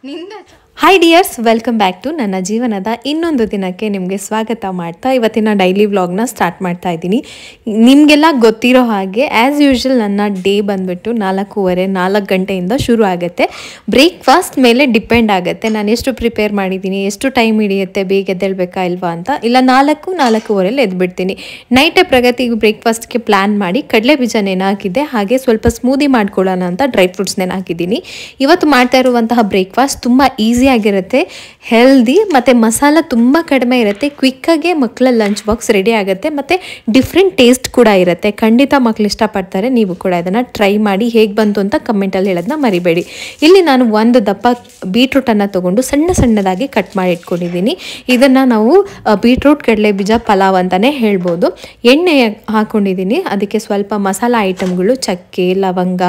ನಿಂದ hi dears, welcome back to ನನ್ನ ಜೀವನದ ಇನ್ನೊಂದು ದಿನಕ್ಕೆ ನಿಮಗೆ ಸ್ವಾಗತ ಮಾಡ್ತಾ ಇವತ್ತಿನ ಡೈಲಿ ವ್ಲಾಗ್ನ ಸ್ಟಾರ್ಟ್ ಮಾಡ್ತಾ ಇದ್ದೀನಿ. ನಿಮಗೆಲ್ಲ ಗೊತ್ತಿರೋ ಹಾಗೆ ಆ್ಯಸ್ ಯೂಶ್ವಲ್ ನನ್ನ ಡೇ ಬಂದುಬಿಟ್ಟು 4 ಗಂಟೆಯಿಂದ ಶುರು ಆಗುತ್ತೆ. ಬ್ರೇಕ್ಫಾಸ್ಟ್ ಮೇಲೆ ಡಿಪೆಂಡ್ ಆಗುತ್ತೆ ನಾನು ಎಷ್ಟು ಪ್ರಿಪೇರ್ ಮಾಡಿದ್ದೀನಿ, ಎಷ್ಟು ಟೈಮ್ ಹಿಡಿಯುತ್ತೆ, ಬೇಗ ಎದ್ದೇಳಬೇಕಾ ಇಲ್ವಾ ಅಂತ. ಇಲ್ಲ 4-4:15 ಎದ್ಬಿಡ್ತೀನಿ. ನೈಟೇ ಪ್ರಗತಿಗೆ ಬ್ರೇಕ್ಫಾಸ್ಟ್ಗೆ ಪ್ಲ್ಯಾನ್ ಮಾಡಿ ಕಡಲೆ ಬೀಜ ನೆನೆಹಾಕಿದ್ದೆ, ಹಾಗೆ ಸ್ವಲ್ಪ ಸ್ಮೂದಿ ಮಾಡ್ಕೊಳ್ಳೋಣ ಅಂತ ಡ್ರೈ ಫ್ರೂಟ್ಸ್ ನೆನೆಹಾಕಿದ್ದೀನಿ. ಇವತ್ತು ಮಾಡ್ತಾ ಇರುವಂತಹ ಬ್ರೇಕ್ಫಾಸ್ಟ್ ತುಂಬ ಈಸಿ ಆಗಿರುತ್ತೆ, ಹೆಲ್ದಿ ಮತ್ತು ಮಸಾಲ ತುಂಬ ಕಡಿಮೆ ಇರುತ್ತೆ. ಕ್ವಿಕ್ಕಾಗೆ ಮಕ್ಕಳ ಲಂಚ್ ಬಾಕ್ಸ್ ರೆಡಿ ಆಗುತ್ತೆ ಮತ್ತು ಡಿಫ್ರೆಂಟ್ ಟೇಸ್ಟ್ ಕೂಡ ಇರುತ್ತೆ. ಖಂಡಿತ ಮಕ್ಕಳು ಇಷ್ಟಪಡ್ತಾರೆ. ನೀವು ಕೂಡ ಇದನ್ನು ಟ್ರೈ ಮಾಡಿ ಹೇಗೆ ಬಂತು ಅಂತ ಕಮೆಂಟಲ್ಲಿ ಹೇಳೋದನ್ನ ಮರಿಬೇಡಿ. ಇಲ್ಲಿ ನಾನು ಒಂದು ದಪ್ಪ ಬೀಟ್ರೂಟನ್ನು ತೊಗೊಂಡು ಸಣ್ಣದಾಗಿ ಕಟ್ ಮಾಡಿ ಇಟ್ಕೊಂಡಿದ್ದೀನಿ. ಇದನ್ನು ನಾವು ಬೀಟ್ರೂಟ್ ಕಡಲೆ ಬೀಜ ಪಲಾವ್ ಅಂತಲೇ ಹೇಳ್ಬೋದು. ಎಣ್ಣೆ ಹಾಕ್ಕೊಂಡಿದ್ದೀನಿ, ಅದಕ್ಕೆ ಸ್ವಲ್ಪ ಮಸಾಲ ಐಟಮ್ಗಳು ಚಕ್ಕೆ, ಲವಂಗ,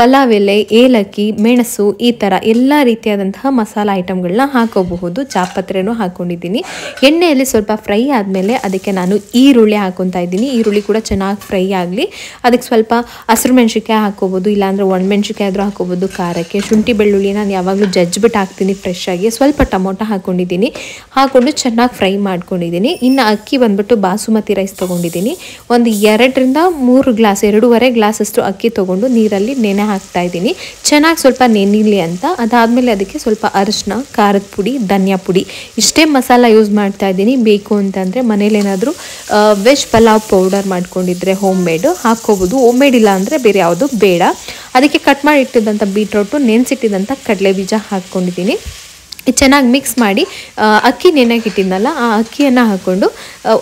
ಪಲಾವ್ ಎಲೆ, ಏಲಕ್ಕಿ, ಮೆಣಸು, ಈ ಥರ ಎಲ್ಲ ರೀತಿಯಾದಂತಹ ಮಸಾಲ ಐಟಮ್ಗಳನ್ನ ಹಾಕೋಬಹುದು. ಜಾಪತ್ರೆನೂ ಹಾಕ್ಕೊಂಡಿದ್ದೀನಿ. ಎಣ್ಣೆಯಲ್ಲಿ ಸ್ವಲ್ಪ ಫ್ರೈ ಆದಮೇಲೆ ಅದಕ್ಕೆ ನಾನು ಈರುಳ್ಳಿ ಹಾಕ್ಕೊತಾ ಇದ್ದೀನಿ. ಈರುಳ್ಳಿ ಕೂಡ ಚೆನ್ನಾಗಿ ಫ್ರೈ ಆಗಲಿ. ಅದಕ್ಕೆ ಸ್ವಲ್ಪ ಹಸಿರು ಮೆಣಸಿನ್ಕಾಯಿ ಹಾಕೋಬೋದು, ಇಲ್ಲಾಂದರೆ ಒಣಮೆಣ್ಸಿನ್ಕಾಯಿ ಆದರೂ ಹಾಕೋಬೋದು. ಖಾರಕ್ಕೆ ಶುಂಠಿ ಬೆಳ್ಳುಳ್ಳಿ ನಾನು ಯಾವಾಗಲೂ ಜಜ್ಜಿಬಿಟ್ಟು ಹಾಕ್ತೀನಿ ಫ್ರೆಶ್ ಆಗಿ. ಸ್ವಲ್ಪ ಟೊಮೊಟೊ ಹಾಕ್ಕೊಂಡಿದ್ದೀನಿ, ಹಾಕ್ಕೊಂಡು ಚೆನ್ನಾಗಿ ಫ್ರೈ ಮಾಡ್ಕೊಂಡಿದ್ದೀನಿ. ಇನ್ನು ಅಕ್ಕಿ ಬಂದುಬಿಟ್ಟು ಬಾಸುಮತಿ ರೈಸ್ ತೊಗೊಂಡಿದ್ದೀನಿ. ಒಂದು 2-3 ಗ್ಲಾಸ್, 2.5 ಗ್ಲಾಸಷ್ಟು ಅಕ್ಕಿ ತೊಗೊಂಡು ನೀರಲ್ಲಿ ನೆನೆ ಹಾಕ್ತಾ ಇದ್ದೀನಿ, ಚೆನ್ನಾಗಿ ಸ್ವಲ್ಪ ನೆನಿಲಿ ಅಂತ. ಅದಾದಮೇಲೆ ಅದಕ್ಕೆ ಸ್ವಲ್ಪ ಅರಿಶಿನ, ಖಾರದ ಪುಡಿ, ಧನಿಯಾ ಪುಡಿ, ಇಷ್ಟೇ ಮಸಾಲ ಯೂಸ್ ಮಾಡ್ತಾ ಇದ್ದೀನಿ. ಬೇಕು ಅಂತಂದರೆ ಮನೇಲೇನಾದರೂ ವೆಜ್ ಪಲಾವ್ ಪೌಡರ್ ಮಾಡ್ಕೊಂಡಿದ್ರೆ ಹೋಮ್ ಮೇಡು ಹಾಕ್ಕೋಬೋದು. ಹೋಮ್ ಮೇಡ್ ಇಲ್ಲ ಅಂದರೆ ಬೇರೆ ಯಾವುದು ಬೇಡ. ಅದಕ್ಕೆ ಕಟ್ ಮಾಡಿ ಇಟ್ಟಿದ್ದಂಥ ಬೀಟ್ರೂಟು, ನೆನೆಸಿಟ್ಟಿದ್ದಂಥ ಕಡಲೆ ಬೀಜ ಹಾಕ್ಕೊಂಡಿದ್ದೀನಿ. ಇದು ಚೆನ್ನಾಗಿ ಮಿಕ್ಸ್ ಮಾಡಿ ಅಕ್ಕಿ ನೆನೆಗೆ ಇಟ್ಟಿದ್ನಲ್ಲ ಆ ಅಕ್ಕಿಯನ್ನು ಹಾಕ್ಕೊಂಡು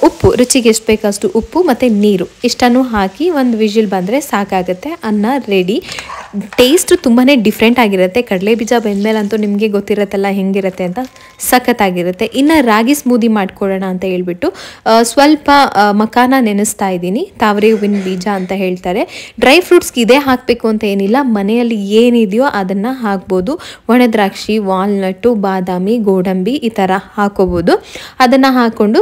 ಉಪ್ಪು, ರುಚಿಗೆ ಎಷ್ಟು ಬೇಕಷ್ಟು ಉಪ್ಪು ಮತ್ತು ನೀರು ಇಷ್ಟನ್ನು ಹಾಕಿ ಒಂದು ವಿಜಿಲ್ ಬಂದರೆ ಸಾಕಾಗುತ್ತೆ. ಅನ್ನ ರೆಡಿ. ಟೇಸ್ಟು ತುಂಬಾ ಡಿಫ್ರೆಂಟ್ ಆಗಿರುತ್ತೆ. ಕಡಲೆ ಬೀಜ ಬೆಂದಮೇಲಂತೂ ನಿಮಗೆ ಗೊತ್ತಿರುತ್ತಲ್ಲ ಹೆಂಗಿರುತ್ತೆ ಅಂತ, ಸಖತ್ತಾಗಿರುತ್ತೆ. ಇನ್ನು ರಾಗಿ ಸ್ಮೂದಿ ಮಾಡ್ಕೊಳ್ಳೋಣ ಅಂತ ಹೇಳ್ಬಿಟ್ಟು ಸ್ವಲ್ಪ ಮಕಾನ ನೆನೆಸ್ತಾ ಇದ್ದೀನಿ. ತಾವರೆ ಹೂವಿನ ಬೀಜ ಅಂತ ಹೇಳ್ತಾರೆ. ಡ್ರೈ ಫ್ರೂಟ್ಸ್ಗೆ ಇದೇ ಹಾಕಬೇಕು ಅಂತ ಏನಿಲ್ಲ, ಮನೆಯಲ್ಲಿ ಏನಿದೆಯೋ ಅದನ್ನು ಹಾಕ್ಬೋದು. ಒಣ ದ್ರಾಕ್ಷಿ, ವಾಲ್ನಟ್ಟು, ಬಾದಾಮಿ, ಗೋಡಂಬಿ ಈ ಥರ ಹಾಕೋಬೋದು. ಅದನ್ನು ಹಾಕ್ಕೊಂಡು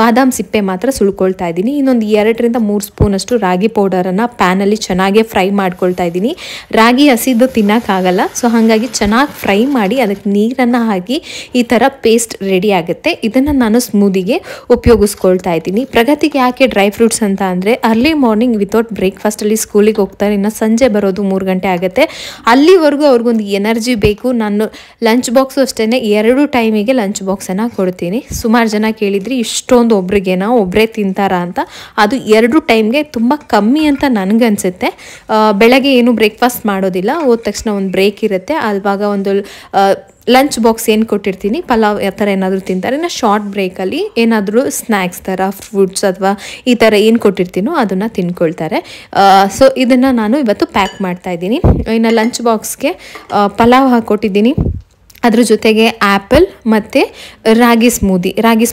ಬಾದಾಮ್ ಸಿಪ್ಪೆ ಮಾತ್ರ ಸುಳ್ಕೊಳ್ತಾ ಇದ್ದೀನಿ. ಇನ್ನೊಂದು 2-3 ಸ್ಪೂನಷ್ಟು ರಾಗಿ ಪೌಡರನ್ನು ಪ್ಯಾನಲ್ಲಿ ಚೆನ್ನಾಗೇ ಫ್ರೈ ಮಾಡ್ಕೊಳ್ತಾ ಇದ್ದೀನಿ. ರಾಗಿ ಹಸಿದು ತಿನ್ನೋಕ್ಕಾಗಲ್ಲ, ಸೊ ಹಾಗಾಗಿ ಚೆನ್ನಾಗಿ ಫ್ರೈ ಮಾಡಿ ಅದಕ್ಕೆ ನೀರನ್ನು ಹಾಕಿ ಈ ಥರ ಪೇಸ್ಟ್ ರೆಡಿ ಆಗುತ್ತೆ. ಇದನ್ನು ನಾನು ಸ್ಮೂದಿಗೆ ಉಪಯೋಗಿಸ್ಕೊಳ್ತಾ ಇದ್ದೀನಿ. ಪ್ರಗತಿಗೆ ಯಾಕೆ ಡ್ರೈ ಫ್ರೂಟ್ಸ್ ಅಂತ ಅಂದರೆ ಅರ್ಲಿ ಮಾರ್ನಿಂಗ್ ವಿತೌಟ್ ಬ್ರೇಕ್ಫಾಸ್ಟಲ್ಲಿ ಸ್ಕೂಲಿಗೆ ಹೋಗ್ತಾರೆ, ಇನ್ನು ಸಂಜೆ ಬರೋದು 3 ಗಂಟೆ ಆಗುತ್ತೆ. ಅಲ್ಲಿವರೆಗೂ ಅವ್ರಿಗೊಂದು ಎನರ್ಜಿ ಬೇಕು. ನಾನು ಲಂಚ್ ಬಾಕ್ಸು ಅಷ್ಟೇ 2 ಟೈಮಿಗೆ ಲಂಚ್ ಬಾಕ್ಸನ್ನು ಕೊಡ್ತೀನಿ. ಸುಮಾರು ಜನ ಕೇಳಿದ್ರಿ ಇಷ್ಟೊಂದು ಒಬ್ರಿಗೇನಾ, ಒಬ್ಬರೇ ತಿಂತಾರಾ ಅಂತ. ಅದು 2 ಟೈಮ್ಗೆ ತುಂಬ ಕಮ್ಮಿ ಅಂತ ನನಗನ್ಸುತ್ತೆ. ಬೆಳಗ್ಗೆ ಏನು ಬ್ರೇಕ್ಫಾಸ್ಟ್ ಮಾಡೋದಿಲ್ಲ, ಹೋದ ತಕ್ಷಣ ಒಂದು ಬ್ರೇಕ್ ಇರುತ್ತೆ, ಆವಾಗ ಒಂದು ಲಂಚ್ ಬಾಕ್ಸ್ ಏನು ಕೊಟ್ಟಿರ್ತೀನಿ, ಪಲಾವ್ ಆ ಥರ ಏನಾದರೂ ತಿಂತಾರೆ. ಇನ್ನು ಶಾರ್ಟ್ ಬ್ರೇಕಲ್ಲಿ ಏನಾದರೂ ಸ್ನ್ಯಾಕ್ಸ್ ಥರ ಫ್ರೂಟ್ಸ್ ಅಥವಾ ಈ ಥರ ಏನು ಕೊಟ್ಟಿರ್ತೀನೋ ಅದನ್ನು ತಿನ್ಕೊಳ್ತಾರೆ. ಸೊ ಇದನ್ನು ನಾನು ಇವತ್ತು ಪ್ಯಾಕ್ ಮಾಡ್ತಾಯಿದ್ದೀನಿ. ಇನ್ನು ಲಂಚ್ ಬಾಕ್ಸ್ಗೆ ಪಲಾವ್ ಹಾಕ್ಕೊಟ್ಟಿದ್ದೀನಿ, ಅದ್ರ ಜೊತೆಗೆ ಆ್ಯಪಲ್ ಮತ್ತು ರಾಗಿ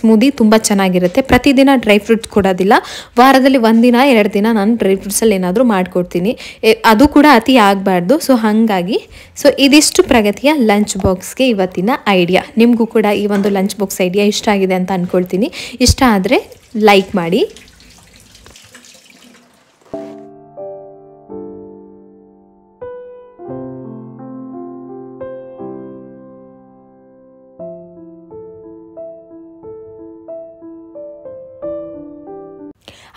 ಸ್ಮೂದಿ ತುಂಬ ಚೆನ್ನಾಗಿರುತ್ತೆ. ಪ್ರತಿದಿನ ಡ್ರೈ ಫ್ರೂಟ್ಸ್ ಕೊಡೋದಿಲ್ಲ, ವಾರದಲ್ಲಿ 1 ದಿನ 2 ದಿನ ನಾನು ಡ್ರೈ ಫ್ರೂಟ್ಸಲ್ಲಿ ಏನಾದರೂ ಮಾಡಿಕೊಡ್ತೀನಿ. ಅದು ಕೂಡ ಅತಿ ಆಗಬಾರ್ದು. ಸೊ ಹಾಗಾಗಿ ಇದಿಷ್ಟು ಪ್ರಗತಿಯ ಲಂಚ್ ಬಾಕ್ಸ್ಗೆ ಇವತ್ತಿನ ಐಡಿಯಾ. ನಿಮಗೂ ಕೂಡ ಈ ಒಂದು ಲಂಚ್ ಬಾಕ್ಸ್ ಐಡಿಯಾ ಇಷ್ಟ ಆಗಿದೆ ಅಂತ ಅಂದ್ಕೊಳ್ತೀನಿ. ಇಷ್ಟ ಆದರೆ ಲೈಕ್ ಮಾಡಿ.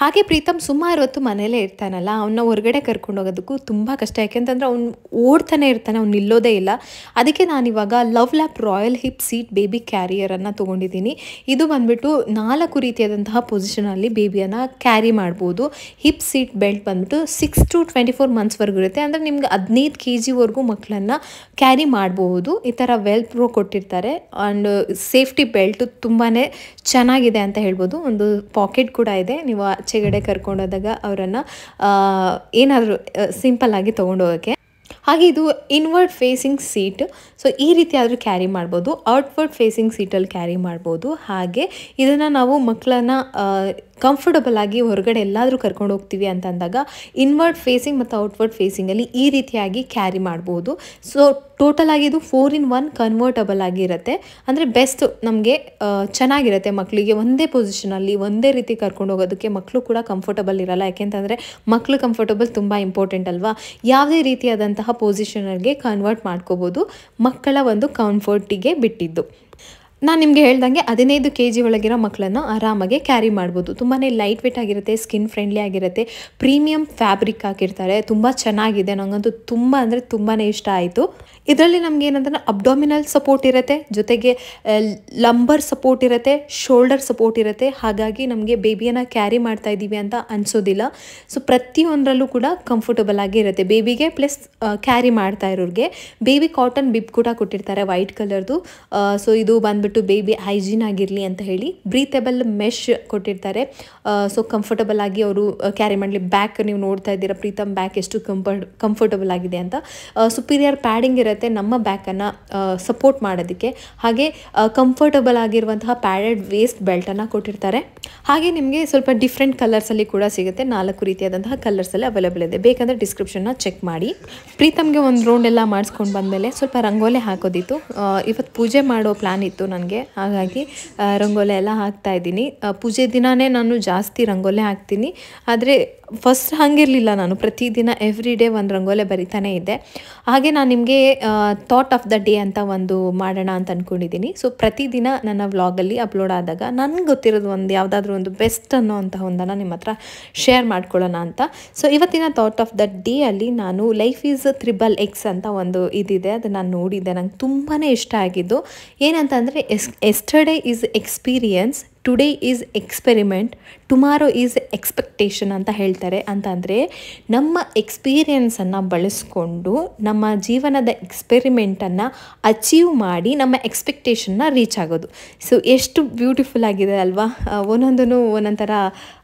ಹಾಗೆ ಪ್ರೀತಮ್ ಸುಮಾರು ಹೊತ್ತು ಮನೇಲೇ ಇರ್ತಾನಲ್ಲ, ಅವನ್ನ ಹೊರಗಡೆ ಕರ್ಕೊಂಡು ಹೋಗೋದಕ್ಕೂ ತುಂಬ ಕಷ್ಟ. ಯಾಕೆಂತಂದರೆ ಅವ್ನು ಓಡ್ತಾನೆ ಇರ್ತಾನೆ, ಅವ್ನು ನಿಲ್ಲೋದೇ ಇಲ್ಲ. ಅದಕ್ಕೆ ನಾನಿವಾಗ ಲವ್ ಲ್ಯಾಪ್ ರಾಯಲ್ ಹಿಪ್ ಸೀಟ್ ಬೇಬಿ ಕ್ಯಾರಿಯರನ್ನು ತೊಗೊಂಡಿದ್ದೀನಿ. ಇದು ಬಂದುಬಿಟ್ಟು 4 ರೀತಿಯಾದಂತಹ ಪೊಸಿಷನಲ್ಲಿ ಬೇಬಿಯನ್ನು ಕ್ಯಾರಿ ಮಾಡ್ಬೋದು. ಹಿಪ್ ಸೀಟ್ ಬೆಲ್ಟ್ ಬಂದುಬಿಟ್ಟು 6 to 24 ಮಂತ್ಸ್ವರೆಗೂ ಇರುತ್ತೆ. ಅಂದರೆ ನಿಮ್ಗೆ 15 kg ಮಕ್ಕಳನ್ನು ಕ್ಯಾರಿ ಮಾಡಬಹುದು. ಈ ಥರ ವೆಲ್ ಪ್ರೋ ಕೊಟ್ಟಿರ್ತಾರೆ. ಆ್ಯಂಡ್ ಸೇಫ್ಟಿ ಬೆಲ್ಟು ತುಂಬಾ ಚೆನ್ನಾಗಿದೆ ಅಂತ ಹೇಳ್ಬೋದು. ಒಂದು ಪಾಕೆಟ್ ಕೂಡ ಇದೆ, ನೀವು ಆಚೆಗಡೆ ಕರ್ಕೊಂಡೋದಾಗ ಅವರನ್ನು ಏನಾದರೂ ಸಿಂಪಲ್ಲಾಗಿ ತೊಗೊಂಡೋಗೋಕ್ಕೆ. ಹಾಗೆ ಇದು ಇನ್ವರ್ಡ್ ಫೇಸಿಂಗ್ ಸೀಟ್. ಸೊ ಈ ರೀತಿ ಆದರೂ ಕ್ಯಾರಿ ಮಾಡ್ಬೋದು. ಔಟ್ವರ್ಡ್ ಫೇಸಿಂಗ್ ಸೀಟಲ್ಲಿ ಕ್ಯಾರಿ ಮಾಡ್ಬೋದು. ಹಾಗೆ ಇದನ್ನು ನಾವು ಮಕ್ಕಳನ್ನು ಕಂಫರ್ಟಬಲ್ ಆಗಿ ಹೊರಗಡೆ ಎಲ್ಲಾದರೂ ಕರ್ಕೊಂಡು ಹೋಗ್ತೀವಿ ಅಂತ ಅಂದಾಗ ಇನ್ವರ್ಡ್ ಫೇಸಿಂಗ್ ಮತ್ತು ಔಟ್ವರ್ಡ್ ಫೇಸಿಂಗಲ್ಲಿ ಈ ರೀತಿಯಾಗಿ ಕ್ಯಾರಿ ಮಾಡ್ಬೋದು. ಸೊ ಟೋಟಲ್ ಆಗಿ ಇದು 4-in-1 ಕನ್ವರ್ಟಬಲ್ ಆಗಿರುತ್ತೆ. ಅಂದರೆ ಬೆಸ್ಟ್, ನಮಗೆ ಚೆನ್ನಾಗಿರುತ್ತೆ. ಮಕ್ಕಳಿಗೆ ಒಂದೇ ಪೊಸಿಷನಲ್ಲಿ ಒಂದೇ ರೀತಿ ಕರ್ಕೊಂಡು ಹೋಗೋದಕ್ಕೆ ಮಕ್ಕಳು ಕೂಡ ಕಂಫರ್ಟಬಲ್ ಇರಲ್ಲ. ಯಾಕೆಂತಂದರೆ ಮಕ್ಕಳು ಕಂಫರ್ಟಬಲ್ ತುಂಬ ಇಂಪಾರ್ಟೆಂಟ್ ಅಲ್ವಾ. ಯಾವುದೇ ರೀತಿಯಾದಂತಹ ಪೊಸಿಷನಲ್ಗೆ ಕನ್ವರ್ಟ್ ಮಾಡ್ಕೋಬೋದು, ಮಕ್ಕಳ ಒಂದು ಕಂಫರ್ಟಿಗೆ ಬಿಟ್ಟಿದ್ದು. ನಾನು ನಿಮಗೆ ಹೇಳ್ದಂಗೆ 15 kg ಒಳಗಿರೋ ಮಕ್ಕಳನ್ನು ಆರಾಮಾಗಿ ಕ್ಯಾರಿ ಮಾಡ್ಬೋದು. ತುಂಬಾ ಲೈಟ್ ವೇಟ್ ಆಗಿರುತ್ತೆ, ಸ್ಕಿನ್ ಫ್ರೆಂಡ್ಲಿ ಆಗಿರುತ್ತೆ, ಪ್ರೀಮಿಯಂ ಫ್ಯಾಬ್ರಿಕ್ ಹಾಕಿರ್ತಾರೆ, ತುಂಬ ಚೆನ್ನಾಗಿದೆ. ನನಗಂತೂ ತುಂಬ ಅಂದರೆ ತುಂಬಾ ಇಷ್ಟ ಆಯಿತು. ಇದರಲ್ಲಿ ನಮ್ಗೆ ಏನಂದ್ರೆ ಅಬ್ಡಾಮಿನಲ್ ಸಪೋರ್ಟ್ ಇರುತ್ತೆ, ಜೊತೆಗೆ ಲಂಬರ್ ಸಪೋರ್ಟ್ ಇರುತ್ತೆ, ಶೋಲ್ಡರ್ ಸಪೋರ್ಟ್ ಇರುತ್ತೆ. ಹಾಗಾಗಿ ನಮಗೆ ಬೇಬಿಯನ್ನು ಕ್ಯಾರಿ ಮಾಡ್ತಾ ಇದ್ದೀವಿ ಅಂತ ಅನಿಸೋದಿಲ್ಲ. ಸೊ ಪ್ರತಿಯೊಂದರಲ್ಲೂ ಕೂಡ ಕಂಫರ್ಟಬಲ್ ಆಗಿ ಇರುತ್ತೆ ಬೇಬಿಗೆ. ಪ್ಲಸ್ ಕ್ಯಾರಿ ಮಾಡ್ತಾ ಇರೋರಿಗೆ ಬೇಬಿ ಕಾಟನ್ ಬಿಬ್ ಕೂಡ ಕೊಟ್ಟಿರ್ತಾರೆ ವೈಟ್ ಕಲರ್ದು. ಸೊ ಇದು ಬಂದ್ಬಿಟ್ಟು ಬೇಬಿ ಹೈಜೀನ್ ಆಗಿರಲಿ ಅಂತ ಹೇಳಿ ಬ್ರೀತೇಬಲ್ ಮೆಶ್ ಕೊಟ್ಟಿರ್ತಾರೆ. ಸೊ ಕಂಫರ್ಟಬಲ್ ಆಗಿ ಅವರು ಕ್ಯಾರಿ ಮಾಡಲಿ. ಬ್ಯಾಕ್ ನೀವು ನೋಡ್ತಾ ಇದ್ದೀರಾ, ಪ್ರೀತಮ್ ಬ್ಯಾಕ್ ಎಷ್ಟು ಕಂಫರ್ಟಬಲ್ ಆಗಿದೆ ಅಂತ. ಸುಪೀರಿಯರ್ ಪ್ಯಾಡಿಂಗ್ ಇರುತ್ತೆ ನಮ್ಮ ಬ್ಯಾಕನ್ನು ಸಪೋರ್ಟ್ ಮಾಡೋದಕ್ಕೆ. ಹಾಗೆ ಕಂಫರ್ಟಬಲ್ ಆಗಿರುವಂತಹ ಪ್ಯಾಡೆಡ್ ವೇಸ್ಟ್ ಬೆಲ್ಟನ್ನು ಕೊಟ್ಟಿರ್ತಾರೆ. ಹಾಗೆ ನಿಮಗೆ ಸ್ವಲ್ಪ ಡಿಫ್ರೆಂಟ್ ಕಲರ್ಸಲ್ಲಿ ಕೂಡ ಸಿಗುತ್ತೆ. 4 ರೀತಿಯಾದಂತಹ ಕಲರ್ಸಲ್ಲಿ ಅವೈಲೇಬಲ್ ಇದೆ. ಬೇಕಂದರೆ ಡಿಸ್ಕ್ರಿಪ್ಷನ್ನ ಚೆಕ್ ಮಾಡಿ. ಪ್ರೀತಮ್ಗೆ ಒಂದು ರೌಂಡ್ ಎಲ್ಲ ಮಾಡಿಸ್ಕೊಂಡು ಬಂದಮೇಲೆ ಸ್ವಲ್ಪ ರಂಗೋಲೆ ಹಾಕೋದಿತ್ತು. ಇವತ್ತು ಪೂಜೆ ಮಾಡೋ ಪ್ಲ್ಯಾನ್ ಇತ್ತು ನನಗೆ, ಹಾಗಾಗಿ ರಂಗೋಲೆ ಎಲ್ಲ ಹಾಕ್ತಾ ಇದ್ದೀನಿ. ಪೂಜೆ ದಿನವೇ ನಾನು ಜಾಸ್ತಿ ರಂಗೋಲೆ ಹಾಕ್ತೀನಿ. ಆದರೆ ಫಸ್ಟ್ ಹಾಗಿರಲಿಲ್ಲ, ನಾನು ಪ್ರತಿದಿನ ಎವ್ರಿ ಡೇ ಒಂದು ರಂಗೋಲೆ ಬರಿತಾನೆ ಇದ್ದೆ. ಹಾಗೆ ನಾನು ನಿಮಗೆ ಥಾಟ್ ಆಫ್ ದ ಡೇ ಅಂತ ಒಂದು ಮಾಡೋಣ ಅಂತ ಅಂದ್ಕೊಂಡಿದ್ದೀನಿ. ಸೊ ಪ್ರತಿದಿನ ನನ್ನ ವ್ಲಾಗಲ್ಲಿ ಅಪ್ಲೋಡ್ ಆದಾಗ ನನಗೆ ಗೊತ್ತಿರೋದು ಯಾವುದಾದ್ರೂ ಒಂದು ಬೆಸ್ಟ್ ಅನ್ನೋ ಅಂತಹ ಒಂದನ್ನು ನಿಮ್ಮ ಹತ್ರ ಶೇರ್ ಮಾಡ್ಕೊಳ್ಳೋಣ ಅಂತ. ಸೊ ಇವತ್ತಿನ ಥಾಟ್ ಆಫ್ ದ ಡೇ ಅಲ್ಲಿ ನಾನು ಲೈಫ್ ಈಸ್ XXX ಅಂತ ಒಂದು ಇದಿದೆ, ಅದು ನಾನು ನೋಡಿದ್ದೆ. ನಂಗೆ ತುಂಬಾ ಇಷ್ಟ ಆಗಿದ್ದು ಏನಂತಂದರೆ yesterday is experience, today is experiment, tomorrow is expectation ಅಂತ ಹೇಳ್ತಾರೆ. ಅಂತಂದರೆ ನಮ್ಮ ಎಕ್ಸ್ಪೀರಿಯನ್ಸನ್ನು ಬಳಸ್ಕೊಂಡು ನಮ್ಮ ಜೀವನದ ಎಕ್ಸ್ಪೆರಿಮೆಂಟನ್ನು ಅಚೀವ್ ಮಾಡಿ ನಮ್ಮ ಎಕ್ಸ್ಪೆಕ್ಟೇಷನ್ನ ರೀಚ್ ಆಗೋದು. ಸೊ ಎಷ್ಟು ಬ್ಯೂಟಿಫುಲ್ ಆಗಿದೆ ಅಲ್ವಾ. ಒಂದೊಂದೂ ಒಂದೊಂಥರ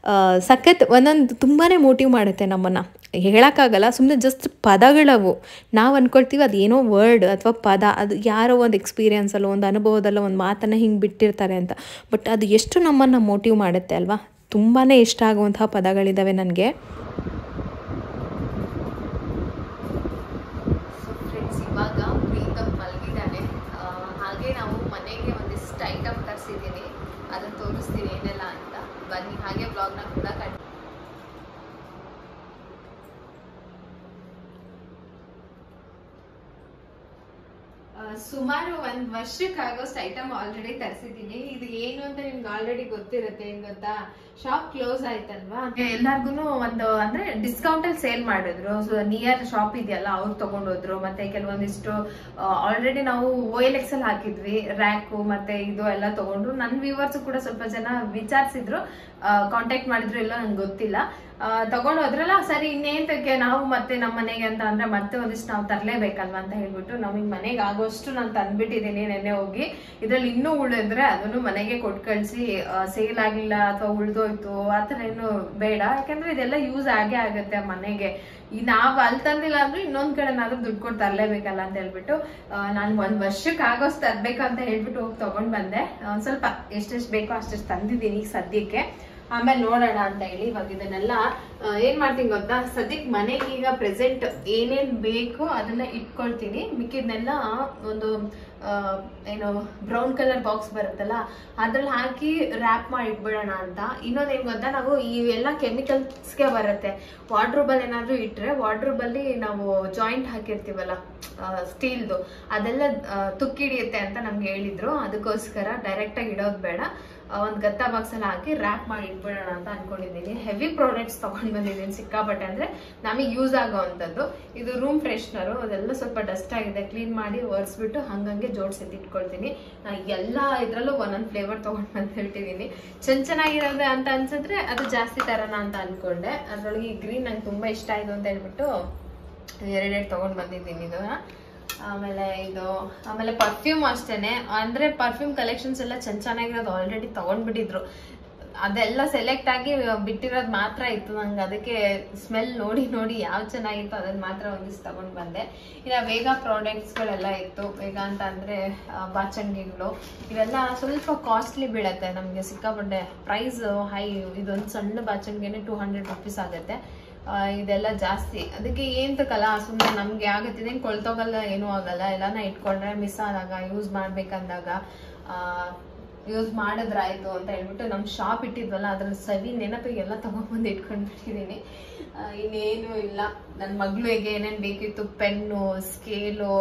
ಸಖತ್, ಒಂದೊಂದು ತುಂಬಾ ಮೋಟಿವ್ ಮಾಡುತ್ತೆ ನಮ್ಮನ್ನು. ಹೇಳೋಕ್ಕಾಗಲ್ಲ, ಸುಮ್ಮನೆ ಜಸ್ಟ್ ಪದಗಳವು. ನಾವು ಅಂದ್ಕೊಳ್ತೀವಿ ಅದೇನೋ ವರ್ಡ್ ಅಥವಾ ಪದ, ಅದು ಯಾರೋ ಒಂದು ಎಕ್ಸ್ಪೀರಿಯನ್ಸಲ್ಲೋ ಒಂದು ಅನುಭವದಲ್ಲೋ ಒಂದು ಮಾತನ್ನು ಹಿಂಗೆ ಬಿಟ್ಟಿರ್ತಾರೆ ಅಂತ. ಬಟ್ ಅದು ಎಷ್ಟು ನಮ್ಮನ್ನು ಮೋಟಿವ್ ಮಾಡುತ್ತೆ ಅಲ್ವಾ. ತುಂಬಾ ಇಷ್ಟ ಆಗುವಂತಹ ಪದಗಳಿದ್ದಾವೆ ನನಗೆ. ಸೊ ಫ್ರೆಂಡ್ಸ್, ಇವಾಗ ಪ್ರೀತಮ್ ಮಲಗಿದ್ದಾನೆ. ಹಾಗೆ ನಾವು ಮನೆಗೆ ಒಂದಿಷ್ಟು ಐಟಮ್ ತರಿಸಿದ್ದೀನಿ, ಅದನ್ನು ತೋರಿಸ್ತೀನಿ ಏನೆಲ್ಲ ಅಂತ. ಬನ್ನಿ, ಹಾಗೆ ಬ್ಲಾಗ್ನ ಕೂಡ ಸುಮಾರು 1 ವರ್ಷಕ್ಕಾಗೋಷ್ಟು ಐಟಮ್ ಆಲ್ರೆಡಿ ತರಿಸಿದ್ದೀನಿ. ಇದು ಏನು ಅಂತ ನಿಮ್ಗೆ ಆಲ್ರೆಡಿ ಗೊತ್ತಿರುತ್ತೆ. ಏನ್ ಗೊತ್ತಾ, ಶಾಪ್ ಕ್ಲೋಸ್ ಆಯ್ತಲ್ವಾ, ಎಲ್ಲಾರ್ಗು ಒಂದು ಅಂದ್ರೆ ಡಿಸ್ಕೌಂಟ್ ಅಲ್ಲಿ ಸೇಲ್ ಮಾಡಿದ್ರು. ಸೊ ನಿಯರ್ ಶಾಪ್ ಇದೆಯಲ್ಲ, ಅವ್ರು ತಗೊಂಡೋದ್ರು. ಮತ್ತೆ ಕೆಲವೊಂದಿಷ್ಟು ಆಲ್ರೆಡಿ ನಾವು OLX ಅಲ್ಲಿ ಹಾಕಿದ್ವಿ ರ್ಯಾಕು, ಮತ್ತೆ ಇದು ಎಲ್ಲ ತಗೊಂಡ್ರು. ನನ್ನ ವ್ಯೂವರ್ಸ್ ಕೂಡ ಸ್ವಲ್ಪ ಜನ ವಿಚಾರಿಸಿದ್ರು, ಕಾಂಟ್ಯಾಕ್ಟ್ ಮಾಡಿದ್ರು, ಇಲ್ಲ ನಂಗೆ ಗೊತ್ತಿಲ್ಲ. ತಗೊಂಡು ಹೋದ್ರಲ್ಲ, ಸರಿ ಇನ್ನೇಂತಕ್ಕೆ ನಾವು ಮತ್ತೆ ನಮ್ಮ ಮನೆಗೆ ಅಂತ ಅಂದ್ರೆ ಮತ್ತೆ ಒಂದಿಷ್ಟು ನಾವು ತರಲೇಬೇಕಲ್ವಾ ಅಂತ ಹೇಳ್ಬಿಟ್ಟು ನಮಗೆ ಮನೆಗೆ ಆಗೋಷ್ಟು ನಾನು ತಂದ್ಬಿಟ್ಟಿದ್ದೀನಿ ನೆನ್ನೆ ಹೋಗಿ. ಇದ್ರಲ್ಲಿ ಇನ್ನೂ ಉಳಿದ್ರೆ ಅದನ್ನು ಮನೆಗೆ ಕೊಟ್ಟು ಕಳಿಸಿ, ಸೇಲ್ ಆಗಿಲ್ಲ ಅಥವಾ ಉಳ್ದೋಯ್ತು ಆತರ ಏನು ಬೇಡ. ಯಾಕಂದ್ರೆ ಇದೆಲ್ಲ ಯೂಸ್ ಆಗೇ ಆಗುತ್ತೆ ಮನೆಗೆ. ನಾವ್ ಅಲ್ಲಿ ತಂದಿಲ್ಲ ಅಂದ್ರೆ ಇನ್ನೊಂದ್ ಕಡೆ ನಾದ್ರೂ ದುಡ್ಡು ಕೊಟ್ಟು ತರಲೇಬೇಕಲ್ಲ ಅಂತ ಹೇಳ್ಬಿಟ್ಟು ನಾನು 1 ವರ್ಷಕ್ಕೆ ಆಗೋಷ್ಟು ತರ್ಬೇಕು ಅಂತ ಹೇಳ್ಬಿಟ್ಟು ಹೋಗಿ ತಗೊಂಡ್ ಬಂದೆ. ಒಂದ್ ಸ್ವಲ್ಪ ಎಷ್ಟೆಷ್ಟು ಬೇಕೋ ಅಷ್ಟೆಷ್ಟು ತಂದಿದ್ದೀನಿ ಈಗ ಸದ್ಯಕ್ಕೆ, ಆಮೇಲೆ ನೋಡೋಣ ಅಂತ ಹೇಳಿ. ಇವಾಗ ಇದನ್ನೆಲ್ಲ ಏನ್ ಮಾಡ್ತೀನಿ ಗೊತ್ತಾ, ಸದ್ಯಕ್ಕೆ ಮನೆಗೆ ಈಗ ಪ್ರೆಸೆಂಟ್ ಏನೇನ್ ಬೇಕೋ ಅದನ್ನ ಇಟ್ಕೊಳ್ತೀನಿ. ಮಿಕ್ಕಿದ್ನೆಲ್ಲ ಒಂದು ಏನು ಬ್ರೌನ್ ಕಲರ್ ಬಾಕ್ಸ್ ಬರುತ್ತಲ್ಲ ಅದ್ರಲ್ಲಿ ಹಾಕಿ ರ್ಯಾಪ್ ಮಾಡಿ ಇಟ್ಬಿಡೋಣ ಅಂತ. ಇನ್ನೊಂದೇನ್ ಗೊತ್ತಾ, ನಾವು ಇವೆಲ್ಲ ಕೆಮಿಕಲ್ಸ್ಗೆ ಬರುತ್ತೆ. ವಾರ್ಡ್ರೋಬಲ್ಲಿ ಏನಾದ್ರು ಇಟ್ರೆ ವಾರ್ಡ್ರೋಬಲ್ಲಿ ನಾವು ಜಾಯಿಂಟ್ ಹಾಕಿರ್ತೀವಲ್ಲ ಸ್ಟೀಲ್ದು, ಅದೆಲ್ಲ ತುಕ್ಕಿಡಿಯುತ್ತೆ ಅಂತ ನಮ್ಗೆ ಹೇಳಿದ್ರು. ಅದಕ್ಕೋಸ್ಕರ ಡೈರೆಕ್ಟ್ ಆಗಿ ಇಡೋದು ಬೇಡ, ಒಂದು ಗತ್ತ ಬಾಕ್ಸ್ ಅಲ್ಲಿ ಹಾಕಿ ರ್ಯಾಪ್ ಮಾಡಿ ಇಟ್ಬಿಡೋಣ ಅಂತ ಅನ್ಕೊಂಡಿದ್ದೀನಿ. ಹೆವಿ ಪ್ರಾಡಕ್ಟ್ಸ್ ತಗೊಂಡ್ ಬಂದಿದ್ದೀನಿ ಸಿಕ್ಕಾಪಟ್ಟೆ, ಅಂದ್ರೆ ನಮಗೆ ಯೂಸ್ ಆಗೋವಂಥದ್ದು. ಇದು ರೂಮ್ ಫ್ರೆಶ್ನರು, ಅದೆಲ್ಲ ಸ್ವಲ್ಪ ಡಸ್ಟ್ ಆಗಿದೆ, ಕ್ಲೀನ್ ಮಾಡಿ ಒರೆಸ್ಬಿಟ್ಟು ಹಂಗಂಗೆ ಜೋಡಿಸಿ ಇಟ್ಕೊಳ್ತೀನಿ. ಎಲ್ಲ ಇದ್ರಲ್ಲೂ ಒಂದೊಂದು ಫ್ಲೇವರ್ ತಗೊಂಡ್ ಬಂದ್ಬಿಟ್ಟಿದ್ದೀನಿ. ಚೆನ್ನಾಗಿರೋದು ಅಂತ ಅನ್ಸಿದ್ರೆ ಅದು ಜಾಸ್ತಿ ತರೋಣ ಅಂತ ಅನ್ಕೊಂಡೆ. ಅದ್ರೊಳಗೆ ಈ ಗ್ರೀನ್ ನಂಗೆ ತುಂಬಾ ಇಷ್ಟ ಆಯ್ತು ಅಂತ ಹೇಳ್ಬಿಟ್ಟು 2 ತಗೊಂಡ್ ಬಂದಿದ್ದೀನಿ ಇದನ್ನ. ಆಮೇಲೆ ಪರ್ಫ್ಯೂಮ್ ಅಷ್ಟೇನೆ, ಅಂದ್ರೆ ಪರ್ಫ್ಯೂಮ್ ಕಲೆಕ್ಷನ್ಸ್ ಎಲ್ಲ ಚೆನ್ನಾಗಿರೋದು ಆಲ್ರೆಡಿ ತಗೊಂಡ್ಬಿಟ್ಟಿದ್ರು. ಅದೆಲ್ಲ ಸೆಲೆಕ್ಟ್ ಆಗಿ ಬಿಟ್ಟಿರೋದು ಮಾತ್ರ ಇತ್ತು. ನಂಗೆ ಅದಕ್ಕೆ ಸ್ಮೆಲ್ ನೋಡಿ ನೋಡಿ ಯಾವ್ದು ಚೆನ್ನಾಗಿತ್ತು ಅದನ್ನ ಮಾತ್ರ ಒಂದಿಷ್ಟು ತಗೊಂಡ್ ಬಂದೆ. ಇನ್ನು ವೇಗ ಪ್ರಾಡಕ್ಟ್ಸ್ಗಳೆಲ್ಲ ಇತ್ತು. ವೇಗ ಅಂತ ಅಂದ್ರೆ ಬಾಚಣಿಗೆಗಳು ಇವೆಲ್ಲ ಸ್ವಲ್ಪ ಕಾಸ್ಟ್ಲಿ ಬೀಳತ್ತೆ ನಮ್ಗೆ, ಸಿಕ್ಕಾಪಟ್ಟೆ ಪ್ರೈಸ್ ಹೈ. ಇದೊಂದು ಸಣ್ಣ ಬಾಚಣಿಗೆನೆ 200 ರೂಪೀಸ್ ಆಗುತ್ತೆ. ಇದೆಲ್ಲ ಜಾಸ್ತಿ. ಅದಕ್ಕೆ ಏನ್ ತಕಲ್ಲ ಸುಮ್ಮನೆ ನಮ್ಗೆ ಆಗತ್ತಿದೆ, ಕೊಳ್ತೋಗಲ್ಲ, ಏನೂ ಆಗಲ್ಲ. ಎಲ್ಲಾನ ಇಟ್ಕೊಂಡ್ರೆ ಮಿಸ್ ಆದಾಗ ಯೂಸ್ ಮಾಡ್ಬೇಕಂದಾಗ ಯೂಸ್ ಮಾಡಿದ್ರಾಯ್ತು ಅಂತ ಹೇಳ್ಬಿಟ್ಟು ನಮ್ ಶಾಪ್ ಇಟ್ಟಿದ್ವಲ್ಲ ಅದ್ರಲ್ಲಿ ಸವಿ ನೆನಪಿಗೆಲ್ಲ ತಗೊಂಡ್ಬಂದು ಇಟ್ಕೊಂಡ್ಬಿಟ್ಟಿದೀನಿ. ಇನ್ನೇನು ಇಲ್ಲ. ನನ್ನ ಮಗಳಿಗೆ ಏನೇನ್ ಬೇಕಿತ್ತು, ಪೆನ್ನು, ಸ್ಕೇಲು,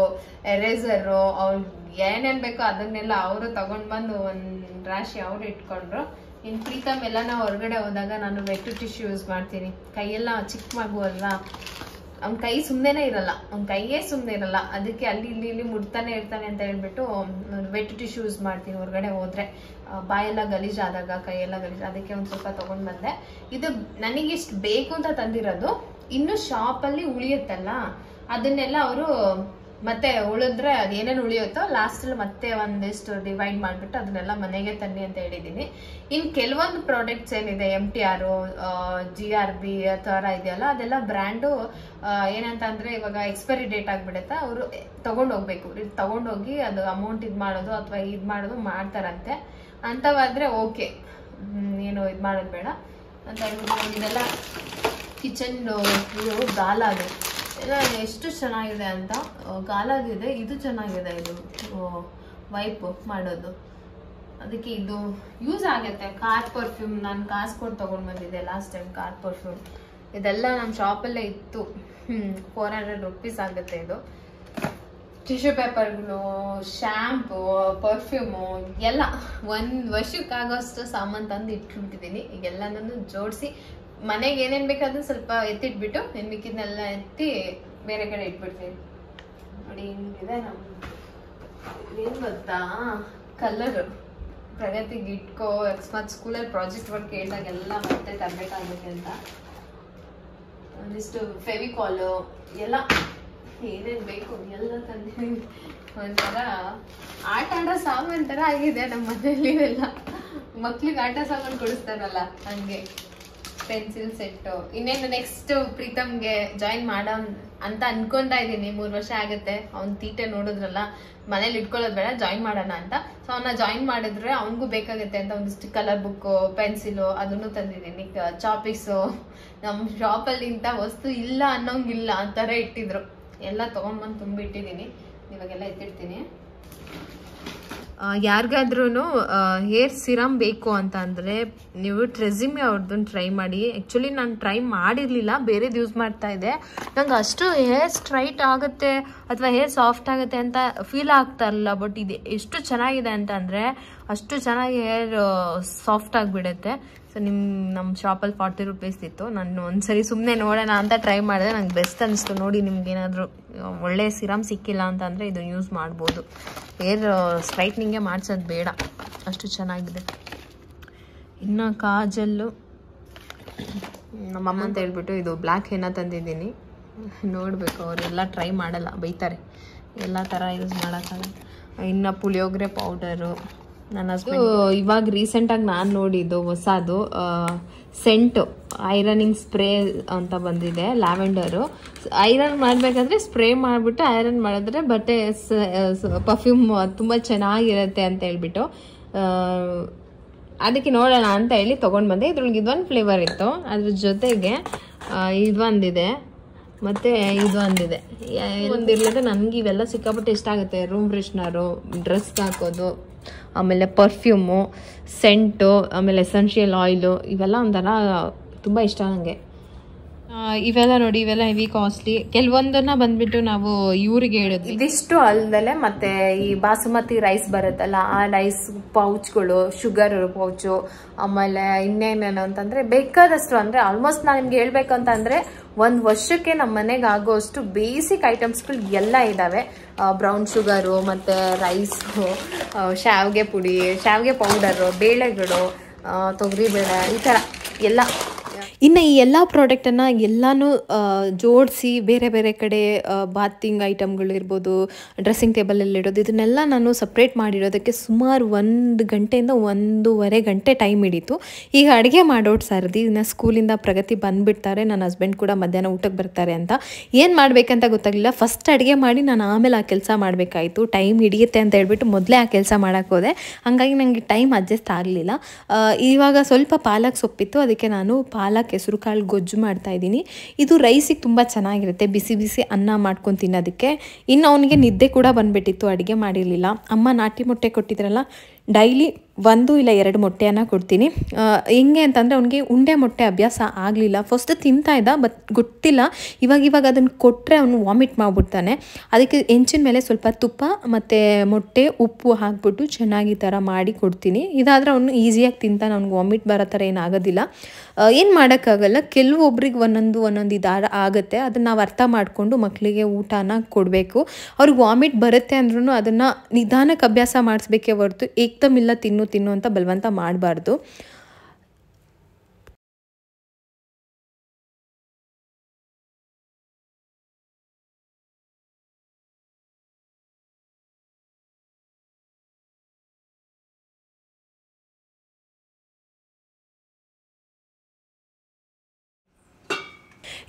ಎರೇಸರು, ಅವ್ರು ಏನೇನ್ ಬೇಕೋ ಅದನ್ನೆಲ್ಲ ಅವರು ತಗೊಂಡ್ ಬಂದು ಒಂದ್ ರಾಶಿ ಅವ್ರು ಇಟ್ಕೊಂಡ್ರು. ಇನ್ ಪ್ರೀತಮ್ ಎಲ್ಲ ನಾವು ಹೊರಗಡೆ ಹೋದಾಗ ನಾನು ವೆಟ್ ಟಿಶ್ಯೂ ಯೂಸ್ ಮಾಡ್ತೀನಿ. ಕೈಯೆಲ್ಲ ಚಿಕ್ಕ ಮಗು ಅಲ್ವಾ, ಅವ್ನ ಕೈ ಸುಮ್ಮನೆ ಇರಲ್ಲ, ಅವ್ನ ಕೈಯೇ ಸುಮ್ಮನೆ ಇರಲ್ಲ. ಅದಕ್ಕೆ ಅಲ್ಲಿ ಇಲ್ಲಿ ಮುಡ್ತಾನೆ ಇರ್ತಾನೆ ಅಂತ ಹೇಳ್ಬಿಟ್ಟು ವೆಟ್ ಟಿಶ್ಯೂ ಯೂಸ್ ಮಾಡ್ತೀನಿ ಹೊರಗಡೆ ಹೋದ್ರೆ. ಬಾಯೆಲ್ಲ ಗಲೀಜಾದಾಗ, ಕೈಯೆಲ್ಲ ಗಲೀಜ್, ಅದಕ್ಕೆ ಒಂದ್ ಸ್ವಲ್ಪ ತಗೊಂಡ್ ಬಂದೆ. ಇದು ನನಗಿಷ್ಟು ಬೇಕು ಅಂತ ತಂದಿರೋದು. ಇನ್ನು ಶಾಪಲ್ಲಿ ಉಳಿಯುತ್ತಲ್ಲ ಅದನ್ನೆಲ್ಲ ಅವರು ಮತ್ತೆ ಉಳಿದ್ರೆ ಅದೇನೇನು ಉಳಿಯುತ್ತೋ ಲಾಸ್ಟ್ ಅಲ್ಲಿ ಮತ್ತೆ ಒಂದಿಷ್ಟು ಡಿವೈಡ್ ಮಾಡ್ಬಿಟ್ಟು ಅದನ್ನೆಲ್ಲ ಮನೆಗೆ ತನ್ನಿ ಅಂತ ಹೇಳಿದೀನಿ. ಇನ್ ಕೆಲವೊಂದು ಪ್ರಾಡಕ್ಟ್ಸ್ ಏನಿದೆ MTR, GRB ತರ ಇದೆಯಲ್ಲ, ಅದೆಲ್ಲ ಬ್ರ್ಯಾಂಡು ಏನಂತ ಅಂದ್ರೆ ಇವಾಗ ಎಕ್ಸ್ಪೈರಿ ಡೇಟ್ ಆಗ್ಬಿಡುತ್ತೆ. ಅವರು ತಗೊಂಡೋಗ್ಬೇಕು, ತಗೊಂಡೋಗಿ ಅದು ಅಮೌಂಟ್ ಇದ್ ಮಾಡೋದು ಅಥವಾ ಇದ್ ಮಾಡೋದು ಮಾಡ್ತಾರಂತೆ. ಅಂತವಾದ್ರೆ ಓಕೆ, ಏನು ಇದ್ ಮಾಡೋದು ಬೇಡ ಅಂತ ಹೇಳ್ಬಿಟ್ಟು. ಇದೆಲ್ಲ ಕಿಚನ್ ಇದು ಗಾಲಾದು ಎಲ್ಲ ಎಷ್ಟು ಚೆನ್ನಾಗಿದೆ ಅಂತ. ಗಾಲಾದಿದೆ, ಇದು ಚೆನ್ನಾಗಿದೆ. ಇದು ವೈಪ್ ಮಾಡೋದು, ಅದಕ್ಕೆ ಇದು ಯೂಸ್ ಆಗುತ್ತೆ. ಕಾರ್ ಪರ್ಫ್ಯೂಮ್ ನಾನು ಕಾಸು ಕೊಟ್ಟು ತಗೊಂಡ್ ಬಂದಿದ್ದೆ ಲಾಸ್ಟ್ ಟೈಮ್. ಕಾರ್ ಪರ್ಫ್ಯೂಮ್ ಇದೆಲ್ಲ ನಮ್ಮ ಶಾಪಲ್ಲೇ ಇತ್ತು. 400 ರೂಪೀಸ್ ಆಗುತ್ತೆ ಇದು. ಟಿಶ್ಯೂ ಪೇಪರ್ಗಳು, ಶಾಂಪು, ಪರ್ಫ್ಯೂಮು ಎಲ್ಲ 1 ವರ್ಷಕ್ಕಾಗೋಷ್ಟು ಸಾಮಾನು ತಂದು ಇಟ್ಬಿಟ್ಟಿದ್ದೀನಿ. ಈಗೆಲ್ಲನೂ ಜೋಡಿಸಿ ಮನೆಗೆ ಏನೇನ್ ಬೇಕಾದ್ರೂ ಸ್ವಲ್ಪ ಎತ್ತಿಟ್ಬಿಟ್ಟು ಮಿಕ್ಕಿದ್ನೆಲ್ಲ ಎತ್ತಿ ಬೇರೆ ಕಡೆ ಇಟ್ಬಿಡ್ತೀನಿ. ನೋಡಿ ಹಿಂಗಿದೆ ಏನ್ ಗೊತ್ತಾ, ಕಲರ್ ಪ್ರಗತಿಗೆ ಇಟ್ಕೋ, ಅಕಸ್ಮಾತ್ ಸ್ಕೂಲಲ್ಲಿ ಪ್ರಾಜೆಕ್ಟ್ ವರ್ಕ್ ಕೇಳಿದಾಗೆಲ್ಲ ಮತ್ತೆ ತರಬೇಕಾಗುತ್ತೆ ಅಂತ ಒಂದಿಷ್ಟು ಫೆವಿಕಾಲು ಎಲ್ಲ ಏನೇನ್ ಬೇಕು ಎಲ್ಲ ತಂದಿದ್ದೀನಿ. ಒಂಥರ ಆಟ ಆಡೋ ಸಾಮಾನ್ ತರ ಆಗಿದೆ ನಮ್ಮ ಮನೇಲಿ. ಎಲ್ಲ ಮಕ್ಳಿಗೆ ಆಟ ಸಾಮಾನು ಕೊಡಿಸ್ತಾರಲ್ಲ ಹಂಗೆ. Pencil set. ಇನ್ನೇನು ನೆಕ್ಸ್ಟ್ ಪ್ರೀತಮ್ಗೆ ಜಾಯಿನ್ ಮಾಡೋ ಅಂತ ಅನ್ಕೊಂತಾ ಇದ್ದೀನಿ. 3 ವರ್ಷ ಆಗುತ್ತೆ. ಅವ್ನ್ ತೀಟೆ ನೋಡಿದ್ರಲ್ಲ, ಮನೇಲಿ ಇಟ್ಕೊಳ್ಳೋದು ಬೇಡ, ಜಾಯಿನ್ ಮಾಡೋಣ ಅಂತ. ಸೊ ಅವನ್ನ ಜಾಯಿನ್ ಮಾಡಿದ್ರೆ ಅವನಿಗೂ ಬೇಕಾಗುತ್ತೆ ಅಂತ ಒಂದಿಷ್ಟು ಕಲರ್ ಬುಕ್ಕು, ಪೆನ್ಸಿಲು ಅದನ್ನು ತಂದಿದ್ದೀನಿ. ಚಾಪಿಕ್ಸು ನಮ್ಮ ಶಾಪಲ್ಲಿ ಇಂಥ ವಸ್ತು ಇಲ್ಲ ಅನ್ನೋಂಗಿಲ್ಲ ಆ ಥರ ಇಟ್ಟಿದ್ರು. ಎಲ್ಲ ತೊಗೊಂಡ್ಬಂದು ತುಂಬಿಟ್ಟಿದ್ದೀನಿ. ಇವಾಗೆಲ್ಲ ಎತ್ತಿಡ್ತೀನಿ. ಯಾರಿಗಾದ್ರೂ ಹೇರ್ ಸಿರಮ್ ಬೇಕು ಅಂತ ಅಂದರೆ ನೀವು ಟ್ರೆಸಿಮೆ ಅವ್ರದ್ದನ್ನು ಟ್ರೈ ಮಾಡಿ. ಆ್ಯಕ್ಚುಲಿ ನಾನು ಟ್ರೈ ಮಾಡಿರಲಿಲ್ಲ, ಬೇರೆದು ಯೂಸ್ ಮಾಡ್ತಾ ಇದ್ದೆ. ನಂಗೆ ಅಷ್ಟು ಹೇರ್ ಸ್ಟ್ರೈಟ್ ಆಗುತ್ತೆ ಅಥವಾ ಹೇರ್ ಸಾಫ್ಟ್ ಆಗುತ್ತೆ ಅಂತ ಫೀಲ್ ಆಗ್ತಾ ಇರಲಿಲ್ಲ. ಬಟ್ ಇದು ಎಷ್ಟು ಚೆನ್ನಾಗಿದೆ ಅಂತ ಅಂದರೆ ಅಷ್ಟು ಚೆನ್ನಾಗಿ ಹೇರ್ ಸಾಫ್ಟ್ ಆಗಿಬಿಡುತ್ತೆ. ಸೊ ನಮ್ಮ ಶಾಪಲ್ಲಿ 40 ರೂಪೀಸ್ ಇತ್ತು. ನಾನು ಒಂದ್ಸರಿ ಸುಮ್ಮನೆ ನೋಡೋಣ ಅಂತ ಟ್ರೈ ಮಾಡಿದೆ. ನಂಗೆ ಬೆಸ್ಟ್ ಅನಿಸ್ತು. ನೋಡಿ, ನಿಮ್ಗೇನಾದರೂ ಒಳ್ಳೆ ಸಿರಮ್ ಸಿಕ್ಕಿಲ್ಲ ಅಂತ ಅಂದರೆ ಇದು ಯೂಸ್ ಮಾಡ್ಬೋದು. ಹೇರ್ ಸ್ಟ್ರೈಟ್ನಿಂಗೇ ಮಾಡಿಸೋದು ಬೇಡ, ಅಷ್ಟು ಚೆನ್ನಾಗಿದೆ. ಇನ್ನು ಕಾಜಲ್ಲು ನಮ್ಮಮ್ಮ ಅಂತ ಹೇಳ್ಬಿಟ್ಟು ಇದು ಬ್ಲ್ಯಾಕ್ ಹೆನ್ನ ತಂದಿದ್ದೀನಿ. ನೋಡಬೇಕು, ಅವರೆಲ್ಲ ಟ್ರೈ ಮಾಡಲ್ಲ, ಬೈತಾರೆ. ಎಲ್ಲ ಥರ ಯೂಸ್ ಮಾಡೋಕ್ಕಾಗಲ್ಲ. ಇನ್ನು ಪುಳಿಯೋಗರೆ ಪೌಡರು ನನ್ನ ಹಸ್ಬೆಂಡ್ ಇವಾಗ ರೀಸೆಂಟಾಗಿ ನಾನು ನೋಡಿದ್ದು ಹೊಸದು ಸೆಂಟು ಐರನಿಂಗ್ ಸ್ಪ್ರೇ ಅಂತ ಬಂದಿದೆ, ಲ್ಯಾವೆಂಡರು. ಐರನ್ ಮಾಡಬೇಕಾದ್ರೆ ಸ್ಪ್ರೇ ಮಾಡಿಬಿಟ್ಟು ಐರನ್ ಮಾಡಿದ್ರೆ ಬಟ್ಟೆ ಪರ್ಫ್ಯೂಮ್ ತುಂಬ ಚೆನ್ನಾಗಿರುತ್ತೆ ಅಂತ ಹೇಳ್ಬಿಟ್ಟು ಅದಕ್ಕೆ ನೋಡೋಣ ಅಂತ ಹೇಳಿ ತೊಗೊಂಡು ಬಂದೆ. ಇದ್ರೊಳಗೆ ಇದೊಂದು ಫ್ಲೇವರ್ ಇತ್ತು, ಅದ್ರ ಜೊತೆಗೆ ಇದೊಂದಿದೆ ಮತ್ತು ಇದೊಂದಿದೆ. ಒಂದಿರ್ಲಿಕ್ಕೆ ನನಗೆ ಇವೆಲ್ಲ ಸಿಕ್ಕಾಪಟ್ಟೆ ಇಷ್ಟ ಆಗುತ್ತೆ. ರೂಮ್ ಫ್ರೆಶ್ನರು, ಡ್ರೆಸ್ಗೆ ಹಾಕೋದು, ಆಮೇಲೆ ಪರ್ಫ್ಯೂಮು, ಸೆಂಟು, ಆಮೇಲೆ ಎಸೆನ್ಷಿಯಲ್ ಆಯಿಲು, ಇವೆಲ್ಲ ಒಂಥರ ತುಂಬ ಇಷ್ಟ ನನಗೆ. ಇವೆಲ್ಲ ನೋಡಿ, ಇವೆಲ್ಲ ಹೆವಿ ಕಾಸ್ಟ್ಲಿ. ಕೆಲವೊಂದನ್ನ ಬಂದ್ಬಿಟ್ಟು ನಾವು ಇವ್ರಿಗೆ ಹೇಳಿದ್ವಿ. ಇದಿಷ್ಟು ಅಲ್ದಲೆ ಮತ್ತೆ ಈ ಬಾಸುಮತಿ ರೈಸ್ ಬರುತ್ತಲ್ಲ, ಆ ರೈಸ್ ಪೌಚ್ಗಳು, ಶುಗರ್ ಪೌಚು, ಆಮೇಲೆ ಇನ್ನೇನೇನು ಅಂತಂದ್ರೆ ಬೇಕಾದಷ್ಟು. ಅಂದ್ರೆ ಆಲ್ಮೋಸ್ಟ್ ನಾನು ನಿಮ್ಗೆ ಹೇಳ್ಬೇಕು ಅಂತಂದ್ರೆ 1 ವರ್ಷಕ್ಕೆ ನಮ್ಮ ಮನೆಗೆ ಆಗೋಷ್ಟು ಬೇಸಿಕ್ ಐಟಮ್ಸ್ಗಳು ಎಲ್ಲ ಇದಾವೆ. ಬ್ರೌನ್ ಶುಗರು, ಮತ್ತೆ ರೈಸು, ಶಾವಿಗೆ ಪುಡಿ, ಶಾವಿಗೆ ಪೌಡರು, ಬೇಳೆಗಳು, ತೊಗರಿಬೇಳೆ, ಈ ಥರ ಎಲ್ಲ. ಇನ್ನು ಈ ಎಲ್ಲ ಪ್ರಾಡಕ್ಟನ್ನು ಎಲ್ಲನೂ ಜೋಡಿಸಿ ಬೇರೆ ಬೇರೆ ಕಡೆ ಬಾತಿಂಗ್ ಐಟಮ್ಗಳಿರ್ಬೋದು, ಡ್ರೆಸ್ಸಿಂಗ್ ಟೇಬಲಲ್ಲಿ ಇಡೋದು, ಇದನ್ನೆಲ್ಲ ನಾನು ಸಪ್ರೇಟ್ ಮಾಡಿರೋದಕ್ಕೆ ಸುಮಾರು 1 ಗಂಟೆಯಿಂದ 1.5 ಗಂಟೆ ಟೈಮ್ ಹಿಡಿತು. ಈಗ ಅಡುಗೆ ಮಾಡೋದು ಸರ್ದಿ, ಇನ್ನು ಸ್ಕೂಲಿಂದ ಪ್ರಗತಿ ಬಂದುಬಿಡ್ತಾರೆ, ನನ್ನ ಹಸ್ಬೆಂಡ್ ಕೂಡ ಮಧ್ಯಾಹ್ನ ಊಟಕ್ಕೆ ಬರ್ತಾರೆ ಅಂತ ಏನು ಮಾಡಬೇಕಂತ ಗೊತ್ತಾಗಲಿಲ್ಲ. ಫಸ್ಟ್ ಅಡುಗೆ ಮಾಡಿ ನಾನು ಆಮೇಲೆ ಆ ಕೆಲಸ ಮಾಡಬೇಕಾಯಿತು. ಟೈಮ್ ಹಿಡಿಯುತ್ತೆ ಅಂತ ಹೇಳ್ಬಿಟ್ಟು ಮೊದಲೇ ಆ ಕೆಲಸ ಮಾಡೋಕ್ಕೆ ಹೋದೆ. ಹಾಗಾಗಿ ನನಗೆ ಟೈಮ್ ಅಡ್ಜಸ್ಟ್ ಆಗಲಿಲ್ಲ. ಇವಾಗ ಸ್ವಲ್ಪ ಪಾಲಕ್ ಸೊಪ್ಪಿತ್ತು, ಅದಕ್ಕೆ ನಾನು ಪಾಲಕ್ ಹೆಸರು ಕಾಳು ಗೊಜ್ಜು ಮಾಡ್ತಾಯಿದ್ದೀನಿ. ಇದು ರೈಸಿಗೆ ತುಂಬ ಚೆನ್ನಾಗಿರುತ್ತೆ, ಬಿಸಿ ಬಿಸಿ ಅನ್ನ ಮಾಡ್ಕೊಂಡು ತಿನ್ನೋದಕ್ಕೆ. ಇನ್ನು ಅವನಿಗೆ ನಿದ್ದೆ ಕೂಡ ಬಂದುಬಿಟ್ಟಿತ್ತು, ಅಡುಗೆ ಮಾಡಿರಲಿಲ್ಲ. ಅಮ್ಮ ನಾಟಿ ಮೊಟ್ಟೆ ಕೊಟ್ಟಿದ್ರಲ್ಲ, ಡೈಲಿ 1 ಇಲ್ಲ 2 ಮೊಟ್ಟೆಯನ್ನು ಕೊಡ್ತೀನಿ. ಹೆಂಗೆ ಅಂತಂದರೆ ಅವನಿಗೆ ಉಂಡೆ ಮೊಟ್ಟೆ ಅಭ್ಯಾಸ ಆಗಲಿಲ್ಲ. ಫಸ್ಟ್ ತಿಂತಾಯಿದ್ದ, ಬಟ್ ಗೊತ್ತಿಲ್ಲ, ಇವಾಗ ಅದನ್ನು ಕೊಟ್ಟರೆ ಅವನು ವಾಮಿಟ್ ಮಾಡಿಬಿಡ್ತಾನೆ. ಅದಕ್ಕೆ ಹೆಂಚಿನ ಮೇಲೆ ಸ್ವಲ್ಪ ತುಪ್ಪ ಮತ್ತು ಮೊಟ್ಟೆ ಉಪ್ಪು ಹಾಕ್ಬಿಟ್ಟು ಚೆನ್ನಾಗಿ ಈ ಥರ ಮಾಡಿ ಕೊಡ್ತೀನಿ. ಇದಾದರೆ ಅವನು ಈಸಿಯಾಗಿ ತಿಂತಾನೆ, ಅವ್ನಿಗೆ ವಾಮಿಟ್ ಬರೋ ಥರ ಏನಾಗೋದಿಲ್ಲ. ಏನು ಮಾಡೋಕ್ಕಾಗಲ್ಲ, ಕೆಲವೊಬ್ರಿಗೆ ಒಂದೊಂದು ಇದಾರ ಆಗುತ್ತೆ. ಅದನ್ನು ನಾವು ಅರ್ಥ ಮಾಡಿಕೊಂಡು ಮಕ್ಕಳಿಗೆ ಊಟನ ಕೊಡಬೇಕು. ಅವ್ರಿಗೆ ವಾಮಿಟ್ ಬರುತ್ತೆ ಅಂದ್ರೂ ಅದನ್ನು ನಿಧಾನಕ್ಕೆ ಅಭ್ಯಾಸ ಮಾಡಿಸ್ಬೇಕೇ ಹೊರತು ಏಕ್ದಮಿಲ್ಲ ತಿನ್ನು ಅಂತ ಬಲವಂತ ಮಾಡಬಾರ್ದು.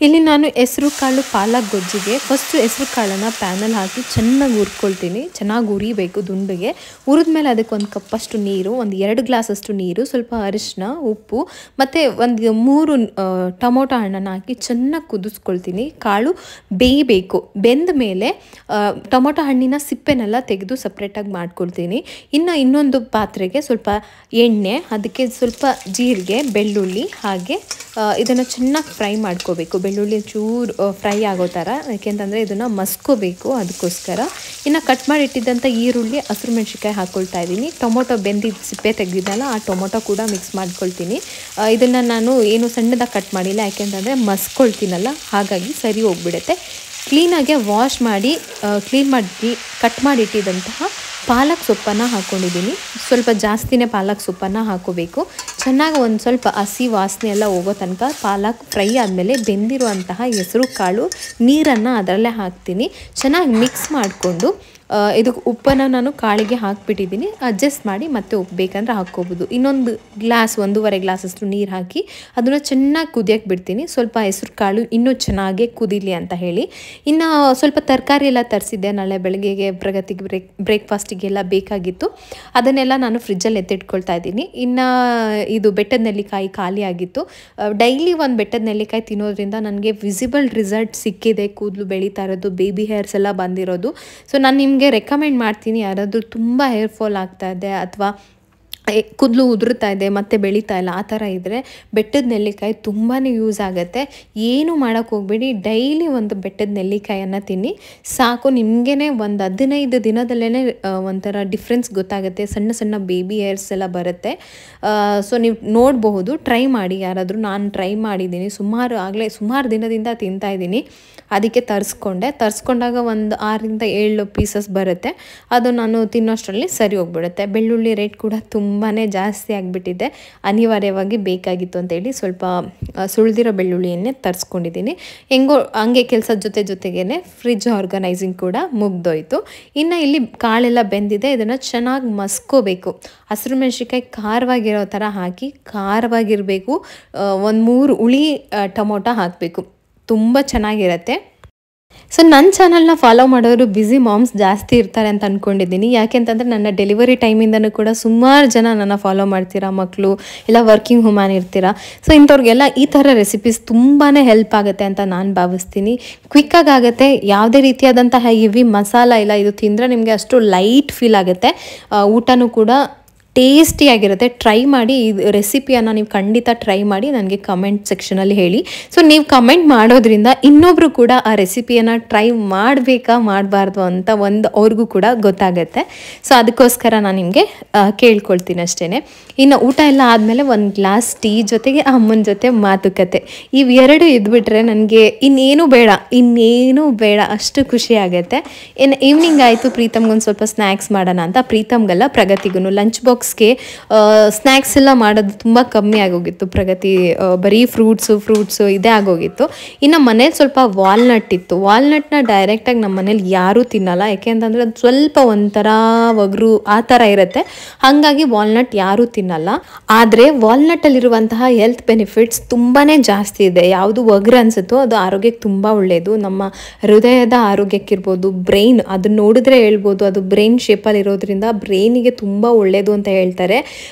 ಇಲ್ಲಿ ನಾನು ಹೆಸರು ಕಾಳು ಪಾಲಕ್ ಗೊಜ್ಜಿಗೆ ಫಸ್ಟ್ ಹೆಸರು ಕಾಳನ್ನು ಪ್ಯಾನಲ್ಲಿ ಹಾಕಿ ಚೆನ್ನಾಗಿ ಹುರ್ಕೊಳ್ತೀನಿ. ಚೆನ್ನಾಗಿ ಹುರಿಬೇಕು ದುಂಡಿಗೆ. ಹುರಿದ್ಮೇಲೆ ಅದಕ್ಕೆ 1 ಕಪ್ಪಷ್ಟು ನೀರು, 2 ಗ್ಲಾಸಷ್ಟು ನೀರು, ಸ್ವಲ್ಪ ಅರಿಶಿನ, ಉಪ್ಪು ಮತ್ತು 3 ಟೊಮೊಟೊ ಹಣ್ಣನ್ನು ಹಾಕಿ ಚೆನ್ನಾಗಿ ಕುದಿಸ್ಕೊಳ್ತೀನಿ. ಕಾಳು ಬೇಯಬೇಕು. ಬೆಂದ ಮೇಲೆ ಟೊಮೊಟೊ ಹಣ್ಣಿನ ಸಿಪ್ಪೆನೆಲ್ಲ ತೆಗೆದು ಸಪ್ರೇಟಾಗಿ ಮಾಡ್ಕೊಳ್ತೀನಿ. ಇನ್ನೊಂದು ಪಾತ್ರೆಗೆ ಸ್ವಲ್ಪ ಎಣ್ಣೆ, ಅದಕ್ಕೆ ಸ್ವಲ್ಪ ಜೀರಿಗೆ, ಬೆಳ್ಳುಳ್ಳಿ, ಹಾಗೆ ಇದನ್ನು ಚೆನ್ನಾಗಿ ಫ್ರೈ ಮಾಡ್ಕೋಬೇಕು. ಬೆಳ್ಳುಳ್ಳಿ ಚೂರು ಫ್ರೈ ಆಗೋ ಥರ, ಯಾಕೆಂತಂದರೆ ಇದನ್ನು ಮಸ್ಕೋಬೇಕು, ಅದಕ್ಕೋಸ್ಕರ. ಇನ್ನು ಕಟ್ ಮಾಡಿ ಇಟ್ಟಿದ್ದಂಥ ಈರುಳ್ಳಿ, ಹಸಿರು ಮೆಣಸಿನ್ಕಾಯಿ ಹಾಕ್ಕೊಳ್ತಾ ಇದ್ದೀನಿ. ಟೊಮೊಟೊ ಬೆಂದಿದ್ದು ಸಿಪ್ಪೆ ತೆಗೆದಿದ್ದಲ್ಲ, ಆ ಟೊಮೊಟೊ ಕೂಡ ಮಿಕ್ಸ್ ಮಾಡ್ಕೊಳ್ತೀನಿ. ಇದನ್ನು ನಾನು ಏನು ಸಣ್ಣದಾಗಿ ಕಟ್ ಮಾಡಿಲ್ಲ, ಯಾಕೆಂತಂದರೆ ಮಸ್ಕೊಳ್ತೀನಲ್ಲ, ಹಾಗಾಗಿ ಸರಿ ಹೋಗ್ಬಿಡುತ್ತೆ. ಕ್ಲೀನಾಗೆ ವಾಶ್ ಮಾಡಿ ಕ್ಲೀನ್ ಮಾಡಿ ಕಟ್ ಮಾಡಿಟ್ಟಿದ್ದಂತಹ ಪಾಲಕ್ ಸೊಪ್ಪನ್ನು ಹಾಕ್ಕೊಂಡಿದ್ದೀನಿ. ಸ್ವಲ್ಪ ಜಾಸ್ತಿನೇ ಪಾಲಕ್ ಸೊಪ್ಪನ್ನು ಹಾಕೋಬೇಕು. ಚೆನ್ನಾಗಿ ಒಂದು ಸ್ವಲ್ಪ ಹಸಿ ವಾಸನೆ ಎಲ್ಲ ಹೋಗೋ ತನಕ ಪಾಲಕ್ ಫ್ರೈ ಆದಮೇಲೆ ಬೆಂದಿರುವಂತಹ ಹೆಸರು ಕಾಳು ನೀರನ್ನು ಅದರಲ್ಲೇ ಹಾಕ್ತೀನಿ. ಚೆನ್ನಾಗಿ ಮಿಕ್ಸ್ ಮಾಡಿಕೊಂಡು ಇದಕ್ಕೆ ಉಪ್ಪನ್ನು ನಾನು ಕಾಳಿಗೆ ಹಾಕಿಬಿಟ್ಟಿದ್ದೀನಿ. ಅಡ್ಜಸ್ಟ್ ಮಾಡಿ ಮತ್ತೆ ಉಪ್ಪು ಬೇಕಂದ್ರೆ ಹಾಕ್ಕೋಬೋದು. ಇನ್ನೊಂದು ಗ್ಲಾಸ್, 1.5 ಗ್ಲಾಸಷ್ಟು ನೀರು ಹಾಕಿ ಅದನ್ನು ಚೆನ್ನಾಗಿ ಕುದಿಯೋಕ್ಕೆ ಬಿಡ್ತೀನಿ. ಸ್ವಲ್ಪ ಹೆಸರು ಕಾಳು ಇನ್ನೂ ಚೆನ್ನಾಗಿ ಕುದೀಲಿ ಅಂತ ಹೇಳಿ. ಇನ್ನು ಸ್ವಲ್ಪ ತರಕಾರಿ ಎಲ್ಲ ತರಿಸಿದ್ದೆ, ನಾಳೆ ಬೆಳಗ್ಗೆಗೆ ಪ್ರಗತಿಗೆ ಬ್ರೇಕ್ಫಾಸ್ಟಿಗೆಲ್ಲ ಬೇಕಾಗಿತ್ತು. ಅದನ್ನೆಲ್ಲ ನಾನು ಫ್ರಿಜ್ಜಲ್ಲಿ ಎತ್ತಿಟ್ಕೊಳ್ತಾ ಇದ್ದೀನಿ. ಇನ್ನು ಇದು ಬೆಟ್ಟದ ನೆಲ್ಲಿಕಾಯಿ ಖಾಲಿ ಆಗಿತ್ತು. ಡೈಲಿ ಒಂದು ಬೆಟ್ಟದ ನೆಲ್ಲಿಕಾಯಿ ತಿನ್ನೋದ್ರಿಂದ ನನಗೆ ವಿಸಿಬಲ್ ರಿಸಲ್ಟ್ ಸಿಕ್ಕಿದೆ. ಕೂದಲು ಬೆಳೀತಾ ಇರೋದು, ಬೇಬಿ ಹೇರ್ಸ್ ಎಲ್ಲ ಬಂದಿರೋದು. ಸೊ ನಾನು ನಿಮಗೆ ರೆಕಮೆಂಡ್ ಮಾಡ್ತೀನಿ, ಯಾರಾದರೂ ತುಂಬ ಹೇರ್ ಫಾಲ್ ಆಗ್ತಾ ಇದೆ ಅಥವಾ ಕೂದಲು ಉದುರುತ್ತಾ ಇದೆ ಮತ್ತೆ ಬೆಳೀತಾ ಇಲ್ಲ, ಆ ಥರ ಇದ್ದರೆ ಬೆಟ್ಟದ ನೆಲ್ಲಿಕಾಯಿ ತುಂಬಾ ಯೂಸ್ ಆಗುತ್ತೆ. ಏನು ಮಾಡೋಕ್ಕೆ ಹೋಗಬೇಡಿ, ಡೈಲಿ ಒಂದು ಬೆಟ್ಟದ ನೆಲ್ಲಿಕಾಯನ್ನು ತಿನ್ನಿ ಸಾಕು. ನಿಮಗೇ ಒಂದು 15 ದಿನದಲ್ಲೇ ಒಂಥರ ಡಿಫ್ರೆನ್ಸ್ ಗೊತ್ತಾಗುತ್ತೆ. ಸಣ್ಣ ಸಣ್ಣ ಬೇಬಿ ಹೇರ್ಸ್ ಎಲ್ಲ ಬರುತ್ತೆ. ಸೊ ನೀವು ನೋಡಬಹುದು, ಟ್ರೈ ಮಾಡಿ ಯಾರಾದರೂ. ನಾನು ಟ್ರೈ ಮಾಡಿದ್ದೀನಿ, ಸುಮಾರು ದಿನದಿಂದ ತಿಂತಾಯಿದ್ದೀನಿ. ಅದಕ್ಕೆ ತರಿಸ್ಕೊಂಡಾಗ ಒಂದು 6ರಿಂದ 7 ಪೀಸಸ್ ಬರುತ್ತೆ. ಅದು ನಾನು ತಿನ್ನೋಷ್ಟರಲ್ಲಿ ಸರಿ ಹೋಗ್ಬಿಡುತ್ತೆ. ಬೆಳ್ಳುಳ್ಳಿ ರೇಟ್ ಕೂಡ ತುಂಬಾ ಜಾಸ್ತಿ ಆಗಿಬಿಟ್ಟಿದೆ. ಅನಿವಾರ್ಯವಾಗಿ ಬೇಕಾಗಿತ್ತು ಅಂತೇಳಿ ಸ್ವಲ್ಪ ಸುಳಿದಿರೋ ಬೆಳ್ಳುಳ್ಳಿಯನ್ನೇ ತರಿಸ್ಕೊಂಡಿದ್ದೀನಿ. ಹಂಗೆ ಕೆಲಸದ ಜೊತೆಗೇ ಫ್ರಿಜ್ ಆರ್ಗನೈಸಿಂಗ್ ಕೂಡ ಮುಗ್ದೋಯ್ತು. ಇನ್ನು ಇಲ್ಲಿ ಕಾಳೆಲ್ಲ ಬೆಂದಿದೆ, ಇದನ್ನು ಚೆನ್ನಾಗಿ ಮಸ್ಕೋಬೇಕು. ಹಸಿರು ಮೆಣಸಿನ್ಕಾಯಿ ಖಾರವಾಗಿರೋ ಥರ ಹಾಕಿ, ಖಾರವಾಗಿರಬೇಕು. 3 ಹುಳಿ ಟೊಮೊಟೊ ಹಾಕಬೇಕು, ತುಂಬ ಚೆನ್ನಾಗಿರುತ್ತೆ. ಸೊ ನನ್ನ ಚಾನಲ್ನ ಫಾಲೋ ಮಾಡೋರು ಬ್ಯುಸಿ ಮಾಮ್ಸ್ ಜಾಸ್ತಿ ಇರ್ತಾರೆ ಅಂತ ಅಂದ್ಕೊಂಡಿದ್ದೀನಿ. ಯಾಕೆಂತಂದರೆ ನನ್ನ ಡೆಲಿವರಿ ಟೈಮಿಂದನೂ ಕೂಡ ಸುಮಾರು ಜನ ನನ್ನ ಫಾಲೋ ಮಾಡ್ತೀರಾ, ಮಕ್ಕಳು ಇಲ್ಲ ವರ್ಕಿಂಗ್ ವುಮನ್ ಇರ್ತೀರಾ. ಸೊ ಇಂಥವ್ರಿಗೆಲ್ಲ ಈ ಥರ ರೆಸಿಪೀಸ್ ತುಂಬಾ ಹೆಲ್ಪ್ ಆಗುತ್ತೆ ಅಂತ ನಾನು ಭಾವಿಸ್ತೀನಿ. ಕ್ವಿಕ್ಕಾಗಿ ಆಗುತ್ತೆ, ಯಾವುದೇ ರೀತಿಯಾದಂತಹ ಹೆವಿ ಮಸಾಲ ಇಲ್ಲ. ಇದು ತಿಂದರೆ ನಿಮಗೆ ಅಷ್ಟು ಲೈಟ್ ಫೀಲ್ ಆಗುತ್ತೆ. ಊಟನೂ ಕೂಡ ಟೇಸ್ಟಿಯಾಗಿರುತ್ತೆ. ಟ್ರೈ ಮಾಡಿ, ಈ ರೆಸಿಪಿಯನ್ನು ನೀವು ಖಂಡಿತ ಟ್ರೈ ಮಾಡಿ ನನಗೆ ಕಮೆಂಟ್ ಸೆಕ್ಷನಲ್ಲಿ ಹೇಳಿ. ಸೊ ನೀವು ಕಮೆಂಟ್ ಮಾಡೋದ್ರಿಂದ ಇನ್ನೊಬ್ಬರು ಕೂಡ ಆ ರೆಸಿಪಿಯನ್ನು ಟ್ರೈ ಮಾಡಬಾರ್ದು ಅಂತ ಅವ್ರಿಗೂ ಕೂಡ ಗೊತ್ತಾಗುತ್ತೆ. ಸೊ ಅದಕ್ಕೋಸ್ಕರ ನಾನು ನಿಮಗೆ ಕೇಳ್ಕೊಳ್ತೀನಿ ಅಷ್ಟೇ. ಇನ್ನು ಊಟ ಎಲ್ಲ ಆದಮೇಲೆ 1 ಗ್ಲಾಸ್ ಟೀ ಜೊತೆಗೆ ಅಮ್ಮನ ಜೊತೆ ಮಾತುಕತೆ, ಇವೆರಡು ಇದ್ಬಿಟ್ರೆ ನನಗೆ ಇನ್ನೇನು ಬೇಡ, ಅಷ್ಟು ಖುಷಿ ಆಗುತ್ತೆ. ಇನ್ನು ಈವ್ನಿಂಗ್ ಆಯಿತು, ಪ್ರೀತಮ್ಗೊಂದು ಸ್ವಲ್ಪ ಸ್ನ್ಯಾಕ್ಸ್ ಮಾಡೋಣ ಅಂತ. ಪ್ರೀತಮ್ಗೆಲ್ಲ ಪ್ರಗತಿಗೂ ಲಂಚ್ ಬಾಕ್ಸ್ ಬಾಕ್ಸ್ಗೆ ಸ್ನ್ಯಾಕ್ಸ್ ಎಲ್ಲ ಮಾಡೋದು ತುಂಬ ಕಮ್ಮಿ ಆಗೋಗಿತ್ತು ಪ್ರಗತಿ. ಬರೀ ಫ್ರೂಟ್ಸು ಇದೇ ಆಗೋಗಿತ್ತು. ಇನ್ನು ಮನೇಲಿ ಸ್ವಲ್ಪ ವಾಲ್ನಟ್ ಇತ್ತು. ವಾಲ್ನಟ್ನ ಡೈರೆಕ್ಟಾಗಿ ನಮ್ಮ ಮನೇಲಿ ಯಾರೂ ತಿನ್ನಲ್ಲ, ಯಾಕೆಂತಂದರೆ ಅದು ಸ್ವಲ್ಪ ಒಂಥರ ಒಗರು ಆ ಥರ ಇರುತ್ತೆ. ಹಾಗಾಗಿ ವಾಲ್ನಟ್ ಯಾರೂ ತಿನ್ನಲ್ಲ. ಆದರೆ ವಾಲ್ನಟ್ಟಲ್ಲಿರುವಂತಹ ಹೆಲ್ತ್ ಬೆನಿಫಿಟ್ಸ್ ತುಂಬಾ ಜಾಸ್ತಿ ಇದೆ. ಯಾವುದು ಒಗರು ಅನಿಸುತ್ತೋ ಅದು ಆರೋಗ್ಯಕ್ಕೆ ತುಂಬ ಒಳ್ಳೆಯದು. ನಮ್ಮ ಹೃದಯದ ಆರೋಗ್ಯಕ್ಕಿರ್ಬೋದು, ಬ್ರೈನ್ ಅದನ್ನ ನೋಡಿದ್ರೆ ಹೇಳ್ಬೋದು, ಅದು ಬ್ರೈನ್ ಶೇಪಲ್ಲಿ ಇರೋದ್ರಿಂದ ಬ್ರೈನಿಗೆ ತುಂಬ ಒಳ್ಳೆಯದು ಅಂತ ಹೇಳ್ತಾರೆ.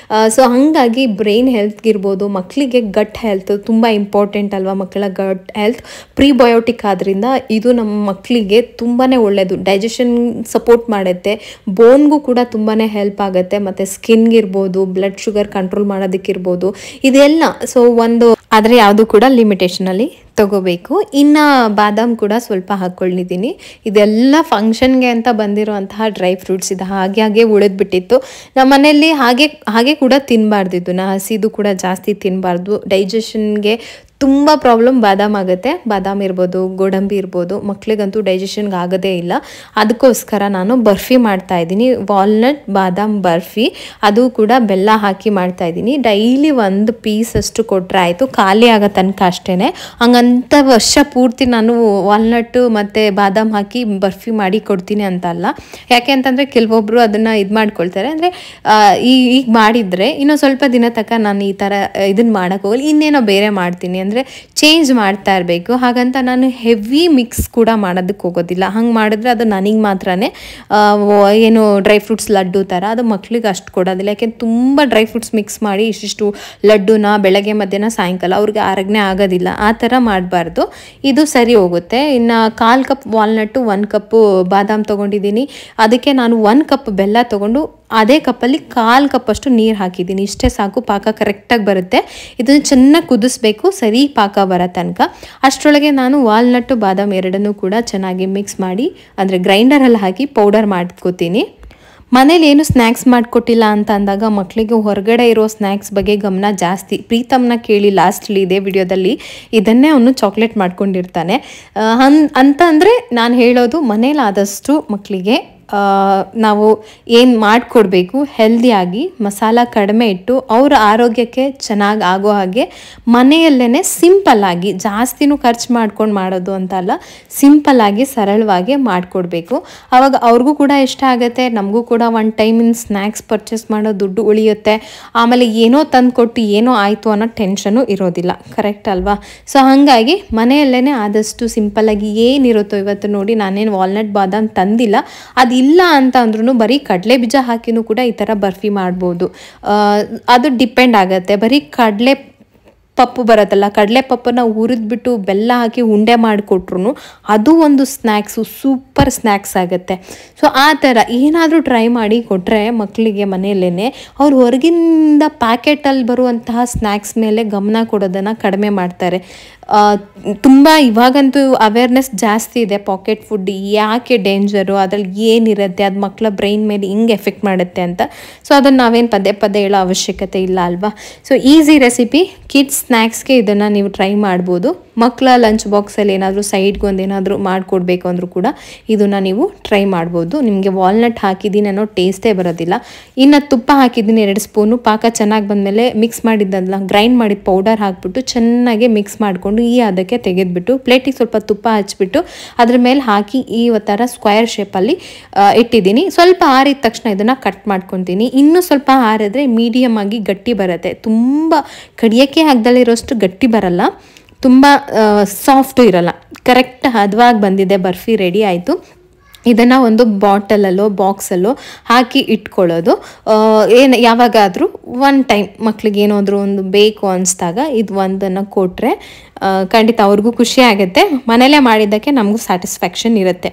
ಸೊ ಹಾಗಾಗಿ ಬ್ರೈನ್ ಹೆಲ್ತ್ಗಿರ್ಬೋದು, ಮಕ್ಕಳಿಗೆ ಗಟ್ ಹೆಲ್ತ್ ತುಂಬ ಇಂಪಾರ್ಟೆಂಟ್ ಅಲ್ವಾ. ಮಕ್ಕಳ ಗಟ್ ಹೆಲ್ತ್ ಪ್ರೀಬಯೋಟಿಕ್ ಆದ್ದರಿಂದ ಇದು ನಮ್ಮ ಮಕ್ಕಳಿಗೆ ತುಂಬಾ ಒಳ್ಳೆಯದು. ಡೈಜೆಷನ್ ಸಪೋರ್ಟ್ ಮಾಡುತ್ತೆ, ಬೋನ್ಗೂ ಕೂಡ ತುಂಬಾ ಹೆಲ್ಪ್ ಆಗುತ್ತೆ, ಮತ್ತು ಸ್ಕಿನ್ಗಿರ್ಬೋದು, ಬ್ಲಡ್ ಶುಗರ್ ಕಂಟ್ರೋಲ್ ಮಾಡೋದಕ್ಕಿರ್ಬೋದು, ಇದೆಲ್ಲ. ಸೊ ಆದರೆ ಯಾವುದು ಕೂಡ ಲಿಮಿಟೇಷನಲ್ಲಿ ತಗೋಬೇಕು. ಇನ್ನು ಬಾದಾಮ್ ಕೂಡ ಸ್ವಲ್ಪ ಹಾಕ್ಕೊಂಡಿದ್ದೀನಿ. ಇದೆಲ್ಲ ಫಂಕ್ಷನ್ಗೆ ಅಂತ ಬಂದಿರುವಂತಹ ಡ್ರೈ ಫ್ರೂಟ್ಸ್ ಇದು ಹಾಗೆ ಉಳಿದ್ಬಿಟ್ಟಿತ್ತು. ನಮ್ಮ ಮನೆಯಲ್ಲಿ ಹಾಗೆ ಕೂಡ ತಿನ್ನಬಾರ್ದಿದ್ದು, ಹಸಿದು ಕೂಡ ಜಾಸ್ತಿ ತಿನ್ನಬಾರ್ದು. ಡೈಜೆಷನ್ಗೆ ತುಂಬ ಪ್ರಾಬ್ಲಮ್ ಬಾದಾಮ್ ಆಗುತ್ತೆ. ಬಾದಾಮ್ ಇರ್ಬೋದು, ಗೋಡಂಬಿ ಇರ್ಬೋದು, ಮಕ್ಕಳಿಗಂತೂ ಡೈಜೆಷನ್ಗೆ ಆಗೋದೇ ಇಲ್ಲ. ಅದಕ್ಕೋಸ್ಕರ ನಾನು ಬರ್ಫಿ ಮಾಡ್ತಾಯಿದ್ದೀನಿ, ವಾಲ್ನಟ್ ಬಾದಾಮ್ ಬರ್ಫಿ. ಅದು ಕೂಡ ಬೆಲ್ಲ ಹಾಕಿ ಮಾಡ್ತಾಯಿದ್ದೀನಿ. ಡೈಲಿ ಒಂದು ಪೀಸಷ್ಟು ಕೊಟ್ಟರೆ ಆಯಿತು, ಖಾಲಿ ಆಗೋ ತನಕ ಅಷ್ಟೇ. ಹಂಗಂತ ವರ್ಷ ಪೂರ್ತಿ ನಾನು ವಾಲ್ನಟ್ಟು ಮತ್ತು ಬಾದಾಮ್ ಹಾಕಿ ಬರ್ಫಿ ಮಾಡಿ ಕೊಡ್ತೀನಿ ಅಂತ ಅಲ್ಲ. ಯಾಕೆ ಅಂತಂದರೆ ಕೆಲವೊಬ್ಬರು ಅದನ್ನು ಇದು ಮಾಡ್ಕೊಳ್ತಾರೆ. ಅಂದರೆ ಈಗ ಮಾಡಿದರೆ ಇನ್ನೂ ಸ್ವಲ್ಪ ದಿನ ತನಕ ನಾನು ಈ ಥರ ಇದನ್ನು ಮಾಡೋಕ್ಕೆ ಹೋಗಲಿ, ಇನ್ನೇನೋ ಬೇರೆ ಮಾಡ್ತೀನಿ ಅಂದರೆ ಚೇಂಜ್ ಮಾಡ್ತಾ ಇರಬೇಕು. ಹಾಗಂತ ನಾನು ಹೆವಿ ಮಿಕ್ಸ್ ಕೂಡ ಮಾಡೋದಕ್ಕೆ ಹೋಗೋದಿಲ್ಲ. ಹಂಗೆ ಮಾಡಿದ್ರೆ ಅದು ನನಗೆ ಮಾತ್ರನೇ ಏನು ಡ್ರೈ ಫ್ರೂಟ್ಸ್ ಲಡ್ಡು ಥರ, ಅದು ಮಕ್ಳಿಗೆ ಅಷ್ಟು ಕೊಡೋದಿಲ್ಲ. ಯಾಕೆಂದ್ರೆ ತುಂಬ ಡ್ರೈ ಫ್ರೂಟ್ಸ್ ಮಿಕ್ಸ್ ಮಾಡಿ ಇಷ್ಟಿಷ್ಟು ಲಡ್ಡುನ ಬೆಳಗ್ಗೆ ಮಧ್ಯಾಹ್ನ ಸಾಯಂಕಾಲ ಅವ್ರಿಗೆ ಆರೋಗ್ಯ ಆಗೋದಿಲ್ಲ. ಆ ಥರ ಮಾಡಬಾರ್ದು, ಇದು ಸರಿ ಹೋಗುತ್ತೆ. ಇನ್ನು 1/4 ಕಪ್ ವಾಲ್ನಟ್ಟು, 1 ಕಪ್ಪು ಬಾದಾಮ್ ತೊಗೊಂಡಿದ್ದೀನಿ. ಅದಕ್ಕೆ ನಾನು 1 ಕಪ್ ಬೆಲ್ಲ ತೊಗೊಂಡು ಅದೇ ಕಪ್ಪಲ್ಲಿ 1/4 ಕಪ್ಪಷ್ಟು ನೀರು ಹಾಕಿದ್ದೀನಿ. ಇಷ್ಟೇ ಸಾಕು, ಪಾಕ ಕರೆಕ್ಟಾಗಿ ಬರುತ್ತೆ. ಇದನ್ನು ಚೆನ್ನಾಗಿ ಕುದಿಸ್ಬೇಕು, ಸರಿ ಪಾಕ ಬರೋ ತನಕ. ಅಷ್ಟರೊಳಗೆ ನಾನು ವಾಲ್ನಟ್ಟು ಬಾದಾಮ್ ಎರಡನ್ನೂ ಕೂಡ ಚೆನ್ನಾಗಿ ಮಿಕ್ಸ್ ಮಾಡಿ, ಅಂದರೆ ಗ್ರೈಂಡರಲ್ಲಿ ಹಾಕಿ ಪೌಡರ್ ಮಾಡ್ಕೋತೀನಿ. ಮನೇಲಿ ಏನು ಸ್ನ್ಯಾಕ್ಸ್ ಮಾಡಿಕೊಟ್ಟಿಲ್ಲ ಅಂತ ಅಂದಾಗ ಮಕ್ಕಳಿಗೆ ಹೊರಗಡೆ ಇರೋ ಸ್ನ್ಯಾಕ್ಸ್ ಬಗ್ಗೆ ಗಮನ ಜಾಸ್ತಿ. ಪ್ರೀತಮ್ನ ಕೇಳಿ ಲಾಸ್ಟಲ್ಲಿ ಇದೇ ವಿಡಿಯೋದಲ್ಲಿ ಇದನ್ನೇ ಅವನು ಚಾಕ್ಲೇಟ್ ಮಾಡ್ಕೊಂಡಿರ್ತಾನೆ. ಅಂತ ಅಂದರೆ ನಾನು ಹೇಳೋದು ಮನೇಲಾದಷ್ಟು ಮಕ್ಕಳಿಗೆ ನಾವು ಏನು ಮಾಡಿಕೊಡ್ಬೇಕು, ಹೆಲ್ದಿಯಾಗಿ ಮಸಾಲ ಕಡಿಮೆ ಇಟ್ಟು ಅವ್ರ ಆರೋಗ್ಯಕ್ಕೆ ಚೆನ್ನಾಗಿ ಆಗೋ ಹಾಗೆ ಮನೆಯಲ್ಲೇ ಸಿಂಪಲ್ಲಾಗಿ, ಜಾಸ್ತಿನೂ ಖರ್ಚು ಮಾಡ್ಕೊಂಡು ಮಾಡೋದು ಅಂತ ಅಲ್ಲ, ಸಿಂಪಲ್ಲಾಗಿ ಸರಳವಾಗಿ ಮಾಡಿಕೊಡ್ಬೇಕು. ಆವಾಗ ಅವ್ರಿಗೂ ಕೂಡ ಇಷ್ಟ ಆಗುತ್ತೆ, ನಮಗೂ ಕೂಡ ಒನ್ ಟೈಮಿನ ಸ್ನ್ಯಾಕ್ಸ್ ಪರ್ಚೇಸ್ ಮಾಡೋ ದುಡ್ಡು ಉಳಿಯುತ್ತೆ. ಆಮೇಲೆ ಏನೋ ತಂದು ಕೊಟ್ಟು ಏನೋ ಆಯಿತು ಅನ್ನೋ ಟೆನ್ಷನು ಇರೋದಿಲ್ಲ. ಕರೆಕ್ಟ್ ಅಲ್ವಾ? ಸೊ ಹಾಗಾಗಿ ಮನೆಯಲ್ಲೇ ಆದಷ್ಟು ಸಿಂಪಲ್ಲಾಗಿ ಏನಿರುತ್ತೋ, ಇವತ್ತು ನೋಡಿ ನಾನೇನು ವಾಲ್ನಟ್ ಬಾದಾಮ್ ತಂದಿಲ್ಲ, ಅದು ಇಲ್ಲ ಅಂತ ಅಂದ್ರೂ ಬರೀ ಕಡಲೆ ಬೀಜ ಹಾಕಿನೂ ಕೂಡ ಈ ಥರ ಬರ್ಫಿ ಮಾಡ್ಬೋದು. ಅದು ಡಿಪೆಂಡ್ ಆಗುತ್ತೆ. ಬರೀ ಕಡಲೆ ಪಪ್ಪು ಬರುತ್ತಲ್ಲ, ಕಡಲೆ ಪಪ್ಪನ್ನು ಹುರಿದ್ಬಿಟ್ಟು ಬೆಲ್ಲ ಹಾಕಿ ಉಂಡೆ ಮಾಡಿಕೊಟ್ರು ಅದು ಒಂದು ಸ್ನ್ಯಾಕ್ಸು, ಸೂಪರ್ ಸ್ನ್ಯಾಕ್ಸ್ ಆಗುತ್ತೆ. ಸೊ ಆ ಥರ ಏನಾದರೂ ಟ್ರೈ ಮಾಡಿ ಕೊಟ್ಟರೆ ಮಕ್ಕಳಿಗೆ ಮನೆಯಲ್ಲೇ ಅವ್ರು ಹೊರಗಿಂದ ಪ್ಯಾಕೆಟಲ್ಲಿ ಬರುವಂತಹ ಸ್ನ್ಯಾಕ್ಸ್ ಮೇಲೆ ಗಮನ ಕೊಡೋದನ್ನು ಕಡಿಮೆ ಮಾಡ್ತಾರೆ. ತುಂಬ ಇವಾಗಂತೂ ಅವೇರ್ನೆಸ್ ಜಾಸ್ತಿ ಇದೆ. ಪಾಕೆಟ್ ಫುಡ್ ಯಾಕೆ ಡೇಂಜರು, ಅದ್ರಲ್ಲಿ ಏನಿರುತ್ತೆ, ಅದು ಮಕ್ಕಳ ಬ್ರೈನ್ ಮೇಲೆ ಹಿಂಗೆ ಎಫೆಕ್ಟ್ ಮಾಡುತ್ತೆ ಅಂತ. ಸೊ ಅದನ್ನು ನಾವೇನು ಪದೇ ಹೇಳೋ ಅವಶ್ಯಕತೆ ಇಲ್ಲ ಅಲ್ವಾ. ಸೊ ಈಸಿ ರೆಸಿಪಿ, ಕಿಡ್ಸ್ ಸ್ನ್ಯಾಕ್ಸ್ಗೆ ಇದನ್ನು ನೀವು ಟ್ರೈ ಮಾಡ್ಬೋದು. ಮಕ್ಕಳ ಲಂಚ್ ಬಾಕ್ಸಲ್ಲಿ ಏನಾದರೂ ಸೈಡ್ಗೆ ಒಂದೇನಾದರೂ ಮಾಡಿಕೊಡ್ಬೇಕು ಅಂದರೂ ಕೂಡ ಇದನ್ನು ನೀವು ಟ್ರೈ ಮಾಡ್ಬೋದು. ನಿಮಗೆ ವಾಲ್ನಟ್ ಹಾಕಿದ್ದೀನಿ ಅನ್ನೋ ಟೇಸ್ಟೇ ಬರೋದಿಲ್ಲ. ಇನ್ನು ತುಪ್ಪ ಹಾಕಿದ್ದೀನಿ 2 ಸ್ಪೂನು. ಪಾಕ ಚೆನ್ನಾಗಿ ಬಂದಮೇಲೆ ಮಿಕ್ಸ್ ಮಾಡಿದ್ದಲ್ಲ, ಗ್ರೈಂಡ್ ಮಾಡಿದ ಪೌಡರ್ ಹಾಕಿಬಿಟ್ಟು ಚೆನ್ನಾಗಿ ಮಿಕ್ಸ್ ಮಾಡಿಕೊಂಡು ಅದಕ್ಕೆ ತೆಗೆದುಬಿಟ್ಟು ಪ್ಲೇಟಿಗೆ ಸ್ವಲ್ಪ ತುಪ್ಪ ಹಚ್ಬಿಟ್ಟು ಅದ್ರ ಮೇಲೆ ಹಾಕಿ ಈ ಥರ ಸ್ಕ್ವೇರ್ ಶೇಪಲ್ಲಿ ಇಟ್ಟಿದ್ದೀನಿ. ಸ್ವಲ್ಪ ಆರಿದ ತಕ್ಷಣ ಇದನ್ನು ಕಟ್ ಮಾಡ್ಕೊತೀನಿ. ಇನ್ನೂ ಸ್ವಲ್ಪ ಆರಿದ್ರೆ ಮೀಡಿಯಮ್ ಆಗಿ ಗಟ್ಟಿ ಬರುತ್ತೆ. ತುಂಬ ಕಡಿಯೋಕ್ಕೆ ಆಗದಲ್ಲೇ ಇರೋಷ್ಟು ಗಟ್ಟಿ ಬರಲ್ಲ, ತುಂಬ ಸಾಫ್ಟು ಇರಲ್ಲ. ಕರೆಕ್ಟ್ ಹದವಾಗಿ ಬಂದಿದೆ, ಬರ್ಫಿ ರೆಡಿ ಆಯಿತು. ಇದನ್ನು ಒಂದು ಬಾಟಲಲ್ಲೋ ಬಾಕ್ಸಲ್ಲೋ ಹಾಕಿ ಇಟ್ಕೊಳ್ಳೋದು. ಯಾವಾಗಾದರೂ ಒನ್ ಟೈಮ್ ಮಕ್ಳಿಗೆ ಏನಾದರೂ ಒಂದು ಬೇಕು ಅನಿಸ್ದಾಗ ಇದು ಒಂದನ್ನು ಕೊಟ್ಟರೆ ಖಂಡಿತ ಅವ್ರಿಗೂ ಖುಷಿ ಆಗುತ್ತೆ. ಮನೇಲೇ ಮಾಡಿದ್ದಕ್ಕೆ ನಮಗೂ ಸ್ಯಾಟಿಸ್ಫ್ಯಾಕ್ಷನ್ ಇರುತ್ತೆ.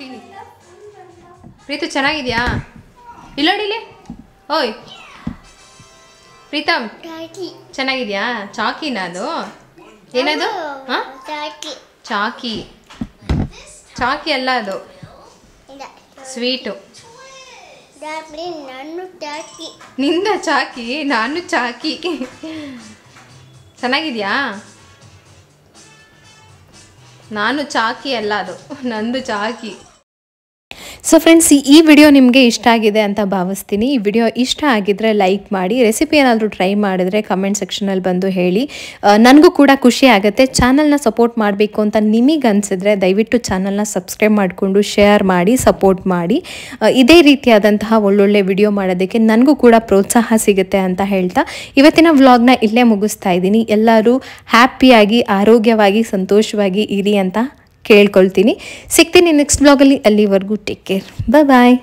ಕೊಡ್ತೀನಿ. ಪ್ರೀತು ಚೆನ್ನಾಗಿದ್ಯಾ? ಇಲ್ಲೋಡಿಲಿ. ಓಯ್ ಪ್ರೀತಮ್ ಚೆನ್ನಾಗಿದ್ಯಾ? ಚಾಕಿನ ಅದು? ಏನದು? ಹಾಂ ಚಾಕಿ. ಚಾಕಿ ಅಲ್ಲ ಅದು, ಸ್ವೀಟು. ನಿಂದ ಚಾಕಿ, ನಾನು ಚಾಕಿ. ಚೆನ್ನಾಗಿದ್ಯಾ? ನಾನು ಚಾಕಿ ಅಲ್ಲ ಅದು, ನಂದು ಚಾಕಿ. ಸೊ ಫ್ರೆಂಡ್ಸ್, ಈ ವಿಡಿಯೋ ನಿಮಗೆ ಇಷ್ಟ ಆಗಿದೆ ಅಂತ ಭಾವಿಸ್ತೀನಿ. ಈ ವಿಡಿಯೋ ಇಷ್ಟ ಆಗಿದ್ರೆ ಲೈಕ್ ಮಾಡಿ. ರೆಸಿಪಿ ಏನಾದರೂ ಟ್ರೈ ಮಾಡಿದ್ರೆ ಕಮೆಂಟ್ ಸೆಕ್ಷನಲ್ಲಿ ಬಂದು ಹೇಳಿ. ನನಗೂ ಕೂಡ ಖುಷಿ ಆಗುತ್ತೆ. ಚಾನಲ್ನ ಸಪೋರ್ಟ್ ಮಾಡಬೇಕು ಅಂತ ನಿಮಗೆ ಅನಿಸಿದ್ರೆ ದಯವಿಟ್ಟು ಚಾನಲ್ನ ಸಬ್ಸ್ಕ್ರೈಬ್ ಮಾಡಿಕೊಂಡು ಶೇರ್ ಮಾಡಿ, ಸಪೋರ್ಟ್ ಮಾಡಿ. ಇದೇ ರೀತಿಯಾದಂತಹ ಒಳ್ಳೊಳ್ಳೆ ವಿಡಿಯೋ ಮಾಡೋದಕ್ಕೆ ನನಗೂ ಕೂಡ ಪ್ರೋತ್ಸಾಹ ಸಿಗುತ್ತೆ ಅಂತ ಹೇಳ್ತಾ ಇವತ್ತಿನ ವ್ಲಾಗ್ನ ಇಲ್ಲೇ ಮುಗಿಸ್ತಾ ಇದ್ದೀನಿ. ಎಲ್ಲರೂ ಹ್ಯಾಪಿಯಾಗಿ, ಆರೋಗ್ಯವಾಗಿ, ಸಂತೋಷವಾಗಿ ಇರಿ ಅಂತ ಕೇಳ್ಕೊಳ್ತೀನಿ. ಸಿಗ್ತೀನಿ ನೆಕ್ಸ್ಟ್ ಬ್ಲಾಗಲ್ಲಿ. ಅಲ್ಲಿವರೆಗೂ ಟೇಕ್ ಕೇರ್. ಬಾಯ್.